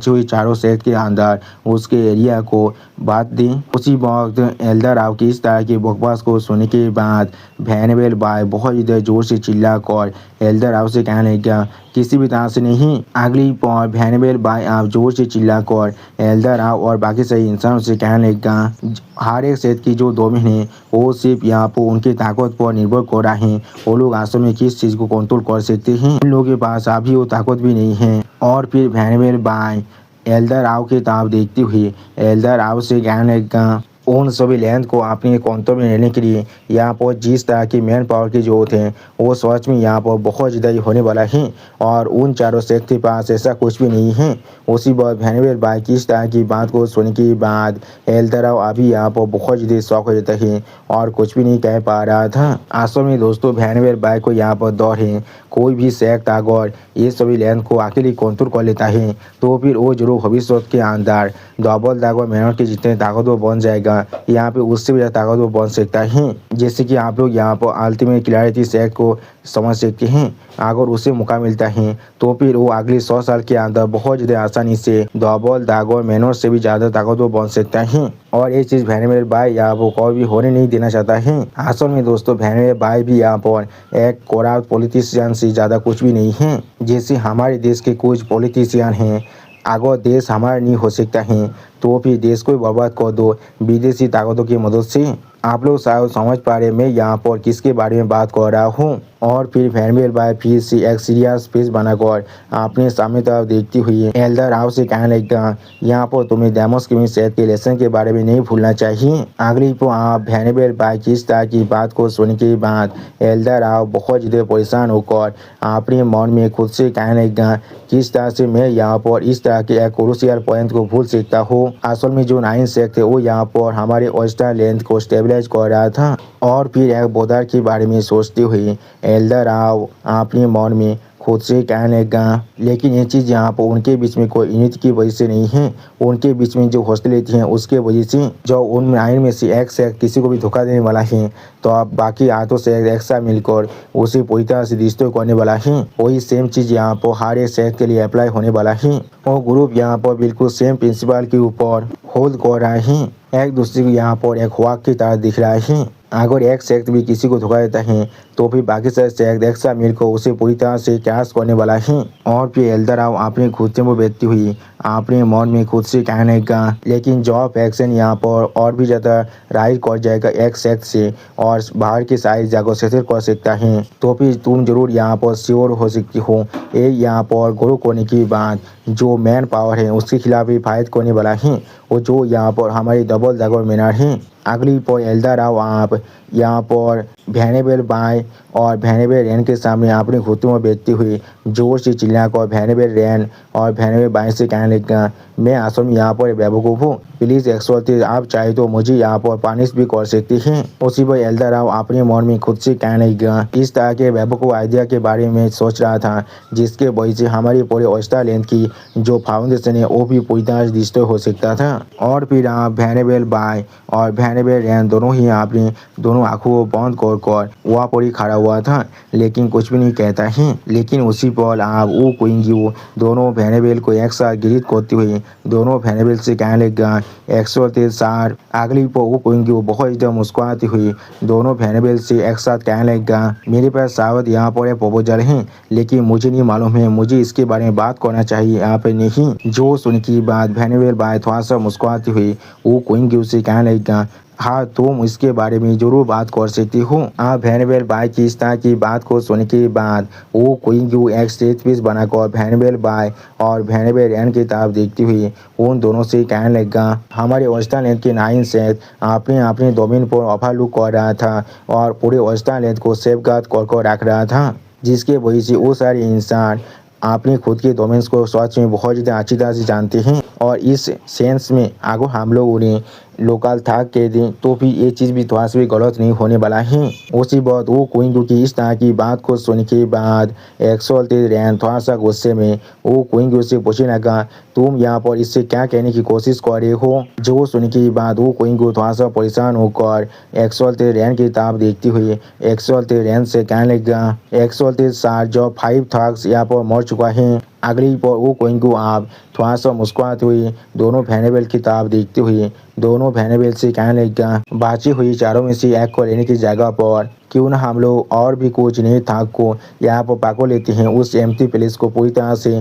हुई 4 सेट के अंदर उसके एरिया को बांट दें। उसी वक्त एल्डर राव की इस तरह की बकवास को सुनने के बाद वैनेबल बाय बहुत ज़्यादा जोर से चिल्लाकर एल्डर राव से कहने लगा, किसी भी तरह से नहीं। अगली पॉइंट वैनेबल बाय आप जोर से चिल्लाकर एल्डर राव और बाकी सही इंसानों से कहने लगा, हर एक सेट की जो डोमेन है वो सिर्फ यहाँ पर उनकी ताकत पर निर्भर कर रहा है, वो लोग असल में किस चीज़ को कंट्रोल कर सकते हैं, उन लोगों के पास अभी वो ताकत भी नहीं है। और फिर वैनेबल बाय एल्डर राव की तरफ देखते हुए एल्डर राव से कहने लगा, उन सभी लैंड को अपने कंट्रोल में लेने के लिए यहाँ पर जिस तरह की मैन पावर की जरूरत है वो सच में यहाँ पर बहुत ज़्यादा ही होने वाला है, और उन 4 सेट के पास ऐसा कुछ भी नहीं है। उसी बार वैनेबल बाय की इस तरह की बात को सुनने के बाद एल्डर राव अभी यहाँ पर बहुत ज़्यादा शौक हो जाता है और कुछ भी नहीं कह पा रहा था। असल में दोस्तों वैनेबल बाय को यहाँ पर दौर है, कोई भी सेक्ट अगर ये सभी लैंड को अकेले कंट्रोल कर लेता है तो फिर वो जरूर भविष्य के अंदर डबल दागो मैनर के जितने ताकतवर बन जाएगा, यहाँ पे उससे भी ज़्यादा ताकतवर बन सकता है। जैसे कि आप लोग यहाँ पर अल्टीमेट क्लैरिटी सेक्ट को समझ सकते हैं, अगर उसे मौका मिलता है तो फिर वो अगले 100 साल के अंदर बहुत ज़्यादा आसानी से डबल दागो मैनर से भी ज़्यादा ताकतवर बन सकता है। और ये चीज़ वैनेबल बाय यहाँ पर कोई भी होने नहीं देना चाहता है। असल में दोस्तों वैनेबल बाय भी यहाँ पर एक कोराप्ट पॉलिटिशियन से ज़्यादा कुछ भी नहीं है। जैसे हमारे देश के कुछ पॉलिटिशियन हैं, अगर देश हमारा नहीं हो सकता है तो फिर देश को बर्बाद कर दो विदेशी ताकतों की मदद से। आप लोग शायद समझ पा रहे मैं यहाँ पर किसके बारे में बात कर रहा हूँ। और फिर वैनेबल बाय फिर से एक सीरियस फेस बनाकर अपने सामने तरफ देखती हुई एल्डर राव से कहने लगा, यहाँ पर तुम्हें डेमोस की सेहत के लेसन के बारे में नहीं भूलना चाहिए। अगली पर आप वैनेबल बाय की इस तरह की बात को सुनने के बाद एल्डर राव बहुत ज़्यादा परेशान होकर अपने मन में खुद से कहने लगा, किस तरह से मैं यहाँ पर इस तरह के एक क्रूशियल पॉइंट को भूल सकता हूँ। असल में जो 9 सेक्ट थे वो यहाँ पर हमारे ऑस्ट्रेलिया को स्टेबलाइज कर रहा था। और फिर एक बॉर्डर के बारे में सोचते हुए एल्डर राव अपने मन में खुद से कहने लगा। लेकिन ये चीज़ यहाँ पर उनके बीच में कोई यूनिट की वजह से नहीं है, उनके बीच में जो हॉस्टिलिटी है उसके वजह से। जो उन आइन में से एक से किसी को भी धोखा देने वाला है तो अब बाकी आठों से एक साथ मिलकर उसे पूरी तरह से डिस्ट्रॉय करने वाला है। वही सेम चीज़ यहाँ पर हर एक सेक्ट के लिए अप्लाई होने वाला है। और ग्रुप यहाँ पर बिल्कुल सेम प्रिंसिपल के ऊपर होल्ड कर रहे हैं, एक दूसरे को यहाँ पर एक वाक की तरह दिख रहा है। अगर एक सेक्ट भी किसी को धोखा देता है तो फिर बाकी सारे सेक्ट एक साथ मिलकर उसे पूरी तरह से क्रैश करने वाला है। और फिर एल्दराव अपने घुटने पर बैठती हुई अपने मन में खुद से कहने का, लेकिन जॉब एक्शन यहाँ पर और भी ज़्यादा राइज कर जाएगा एक सेक्ट से और बाहर की सारी जगह सेटल कर सकता है, तो फिर तुम जरूर यहाँ पर श्योर हो सकती हो ये यहाँ पर ग्रो करने की बात जो मैन पावर है उसके खिलाफ भी फाइट करने वाला है और जो यहाँ पर हमारी डबल जागर मैनर है। अगली पर एल्दराव आप यहाँ पर वैनेबल बाय और वैनेबल रैन के सामने अपने घुटनों में बैठते हुए जोर से चिल्लाकर वैनेबल रैन और वैनेबल बाय से कहने लगा, मैं असल में यहाँ पर बेवकूफ़ हूँ, प्लीज़ एक्सोल्टेड आप चाहे तो मुझे यहाँ पर पानिश भी कर सकते हैं। उसी पर एल्दराव अपने मन में खुद से कहने लगा, इस तरह के बेवकूफ़ आइडिया के बारे में सोच रहा था जिसके वजह से हमारी पूरे ऑस्ट्रेलिया की जो फाउंडेशन है वो भी पूरी तरह से डिस्ट्रॉय हो सकता था। और फिर आप वैनेबल बाय और वैनेबल रैन दोनों ही अपनी दोनों आंखों को बंद कर वहाँ पर ही खड़ा हुआ था, लेकिन कुछ भी नहीं कहता है। लेकिन उसी पर आप वो क्वीन दोनों वैनेबल को एक साथ गिरित करते हुए दोनों वैनेबल से कहने लगा, एक्सोल्टेड सर। अगली पर वो क्वीन बहुत एकदम मुस्कुराती हुई दोनों वैनेबल से एक साथ कहने लगा, मेरे पास सावध यहाँ पर प्रपोजल है, लेकिन मुझे नहीं मालूम है मुझे इसके बारे में बात करना चाहिए यहाँ पर नहीं। जो सुन की बात वैनेबल बाय थोड़ा सा मुस्कुराती हुई वो क्वीन से कहने लगा, हाँ तुम इसके बारे में जरूर बात कर सकती हो। आप वैनेबल बाय की इस तरह की बात को सुनने के बाद वो क्वीन एक स्टेज पीस बनाकर वैनेबल बाय और वैनेबल रैन की तरफ देखती हुई उन दोनों से कहने लगा, हमारे ऑस्ट्रेलिया के 9 सेक्ट अपने अपने डोमेन पर ओवरलुक कर रहा था और पूरे ऑस्ट्रेलिया को सेफगार्ड कर रख रहा था, जिसके वजह से वो सारे इंसान अपने खुद के डोमेन्स को सच में बहुत ज़्यादा अच्छी तरह से जानते हैं। और इस सेंस में अगर हम लोग उन्हें लोकल था कह दें तो भी ये चीज़ भी थोड़ा सा भी गलत नहीं होने वाला है। उसी बात वो क्वीन की इस तरह की बात को सुनने के बाद एक्सोल्टेड रैन थोड़ा सा गुस्से में वो क्वीन से पूछने लगा, तुम यहाँ पर इससे क्या कहने की कोशिश कर रहे हो। जो सुनने के बाद वो क्वीन थोड़ा सा परेशान होकर एक्सोल्टेड रैन की तरफ देखती हुई एक्सोल्टेड रैन से कहने लगा, एक्सोल्टेड सर जो 5 थग्स यहाँ पर मर चुका है। अगली पर वो क्वीन आप थोड़ा सा मुस्कुराते हुए दोनों वैनेबल की तरफ देखते हुए दोनों वैनेबल से कहने लगा, बाची हुई चारों में से एक को लेने की जगह पर क्यों ना हम लोग और भी कुछ नए थाक को यहाँ पर पाको लेते हैं उस एम्प्टी प्लेस को पूरी तरह से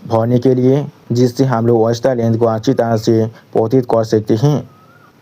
भरने के लिए, जिससे हम लोग ऑस्ट्रेलिया को अच्छी तरह से पोषित कर सकते हैं।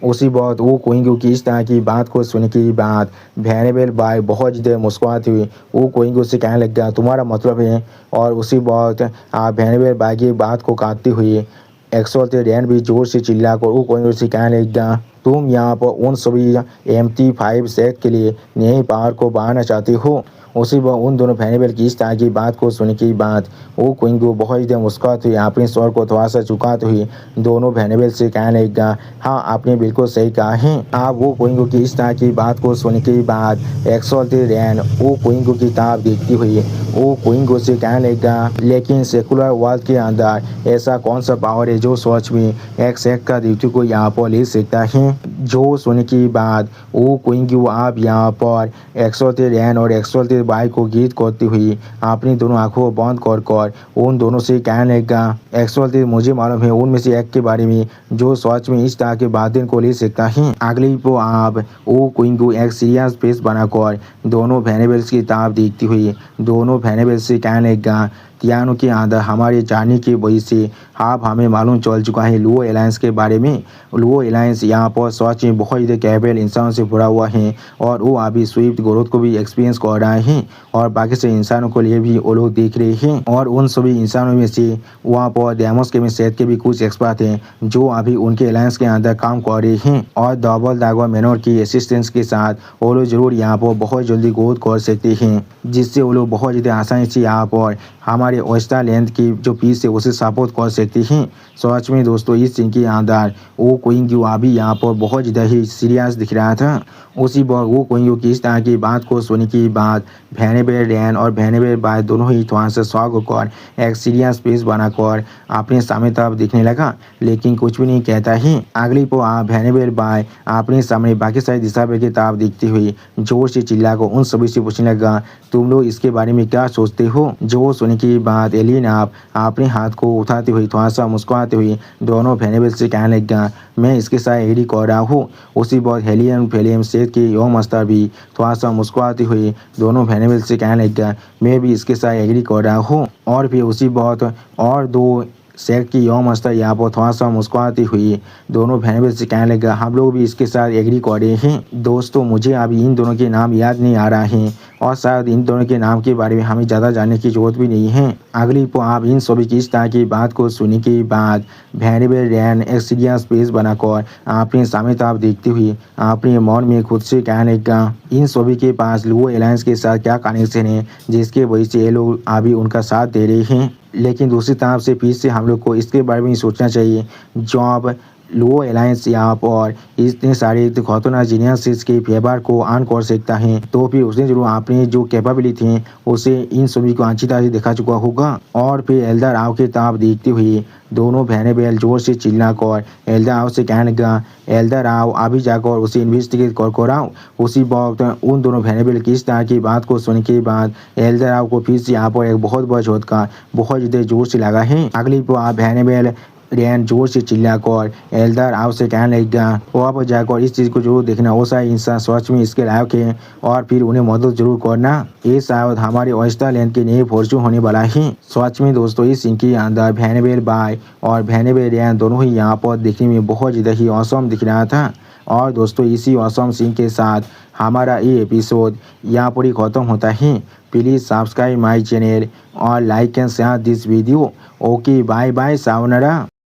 उसी वक्त वो क्वीन की इस तरह की बात को सुनने के बाद वैनेबल बाय बहुत ज़्यादा मुस्कुराती हुई वो क्वीन से कहने लगा, तुम्हारा मतलब है। और उसी वक्त आप वैनेबल बाय की बात को काटते हुए एक्सोल्टेड रैन भी जोर से चिल्लाकर वो क्वीन से कहने लगा, तुम यहाँ पर उन सभी MT5 सेट के लिए नई पावर को बढ़ाना चाहते हो। उसी वक्त उन दोनों वैनेबल की इस तरह की बात को सुनने के बाद वो क्वीन को बहुत ज़्यादा मुस्कुराते हुए अपने स्वर को थोड़ा सा झुकाते हुए दोनों वैनेबल से कहने लगा, हाँ आपने बिल्कुल सही कहा है। आप वो क्वीन की इस तरह की बात को सुनने के बाद एक्सोल्टेड रैन वो क्वीन की तरफ देखती हुई वो क्वीन से कहने लगा, लेकिन सेकुलर वर्ल्ड के अंदर ऐसा कौन सा पावर है जो सच में एक सेक्ट का ड्यूटी को यहाँ पर ले सकता है। जो सुनने के बाद वो क्वीन आप यहाँ पर एक्सोल्टेड रैन और एक्सोल्टेड बाय को गीत करती हुई अपनी दोनों आंखों को बंद कर उन दोनों से कहने लगा, एक्सोल्टेड मुझे मालूम है उनमें से एक के बारे में जो सच में इस तरह के बातें को ले सकता है। अगली को आप वो क्वीन को एक सीरियस फेस बनाकर दोनों वैनेबल्स की तरफ देखती हुई दोनों वैनेबल्स से कहने लगा, कियानो के अंदर हमारे जाने की वजह से आप हमें मालूम चल चुका है लुओ एलायंस के बारे में। लुओ एलायंस यहाँ पर सच में बहुत ज़्यादा कैपेबल इंसानों से भरा हुआ है और वो अभी स्विफ्ट ग्रोथ को भी एक्सपीरियंस कर रहे हैं और बाकी से इंसानों को लिए भी वो लोग देख रहे हैं। और उन सभी इंसानों में से वहाँ पर डेमोस के में सेट के भी कुछ एक्सपर्ट हैं जो अभी उनके एलायंस के अंदर काम कर रहे हैं और डबल दागवा मैनर की असिस्टेंस के साथ वो लोग जरूर यहाँ पर बहुत जल्दी ग्रोथ कर सकते हैं, जिससे वो लोग बहुत ज़्यादा आसानी से यहाँ पर हमारे हमारे ऑस्ट्रेलियन की जो पीस है उसे सपोर्ट कर सकती हैं। सच में दोस्तों इस सीन के अंदर वो क्विंग अभी यहाँ पर बहुत ज़्यादा ही सीरियस दिख रहा था। उसी वक्त वो क्विंग की इस तरह की बात को सुनने के बाद वेनेबल रैन और वेनेबल बाय दोनों ही थोड़ा सा शॉक होकर एक सीरियस फेस बनाकर अपने सामने तरफ दिखने लगा, लेकिन कुछ भी नहीं कहता ही। अगली को आप वेनेबल बाय अपने सामने बाकी सारी दिशा की तरफ देखती हुई जोर से चिल्ला को उन सभी से पूछने लगा, तुम लोग इसके बारे में क्या सोचते हो? जो सुनने की बात एलियन आप अपने हाथ को उठाते हुए थोड़ा सा मुस्कुराते हुए दोनों वेनेबल से कहने लगा, मैं इसके साथ एग्री कर रहा हूँ। उसी बहुत हेलियन फिल्म सेट के यंग मास्टर भी थोड़ा सा मुस्कुराते हुए दोनों वेनेबल से कहने लगा, मैं भी इसके साथ एग्री कर रहा हूँ। और फिर उसी बहुत और दो सेट की यंग मास्टर यहाँ पर थोड़ा सा मुस्कुराती हुई दोनों वेनेबल से कहने लगा, हम लोग भी इसके साथ एग्री कर रहे हैं। दोस्तों मुझे अभी इन दोनों के नाम याद नहीं आ रहा है और शायद इन दोनों के नाम के बारे में हमें ज़्यादा जानने की जरूरत भी नहीं है। अगली को आप इन सभी की इस तरह की बात को सुनने के बाद वेनेबल रैन एक सीरियस फेस बनाकर अपने सामने तरफ देखते हुए अपने मन में खुद से कहने लगा, इन सभी के पास लुओ एलायंस के साथ क्या कनेक्शन है जिसके वजह से ये लोग अभी उनका साथ दे रहे हैं। लेकिन दूसरी तरफ से फिर से हम लोग को इसके बारे में सोचना चाहिए, जॉब लुओ एलायंस यहाँ पर इतने सारे खतरनाक जीनियस के फेवर को ऑन कर सकता है, तो फिर उसने जरूर अपनी जो कैपेबिलिटी है उसे इन सभी को अच्छी तरह से देखा चुका होगा। और फिर एल्डर आव के तरफ देखते हुए दोनों वेनेबल जोर से चिल्लाकर एल्डर आव से कहने लगा, एल्डर आव अभी जाकर उसे इन्वेस्टिगेट कर आओ। उसी वक्त उन दोनों वेनेबल की इस तरह की बात को सुनने के बाद एल्डर आव को फिर से यहाँ पर एक बहुत बड़ा झटका बहुत ज़्यादा जोर से लगा है। अगली को आप वेनेबल रैन जोर से चिल्लाकर एल्डर आव से कहने लगा, वहाँ पर जाकर इस चीज़ को जरूर देखना, वो सारे इंसान सच में इसके लायक है और फिर उन्हें मदद जरूर करना। ये शायद हमारे ऑस्ट्रेलियन के नए फॉर्चून होने वाला है। सच में दोस्तों इस सीन के अंदर वेनेबल बाय और वेनेबल रैन दोनों ही यहाँ पर देखने में बहुत ज़्यादा ही औसम दिख रहा था। और दोस्तों इसी औसम सीन के साथ हमारा ये एपिसोड यहाँ पर ही ख़त्म होता है। प्लीज़ सब्सक्राइब माई चैनल और like and share this video. Okay bye bye सावनारा।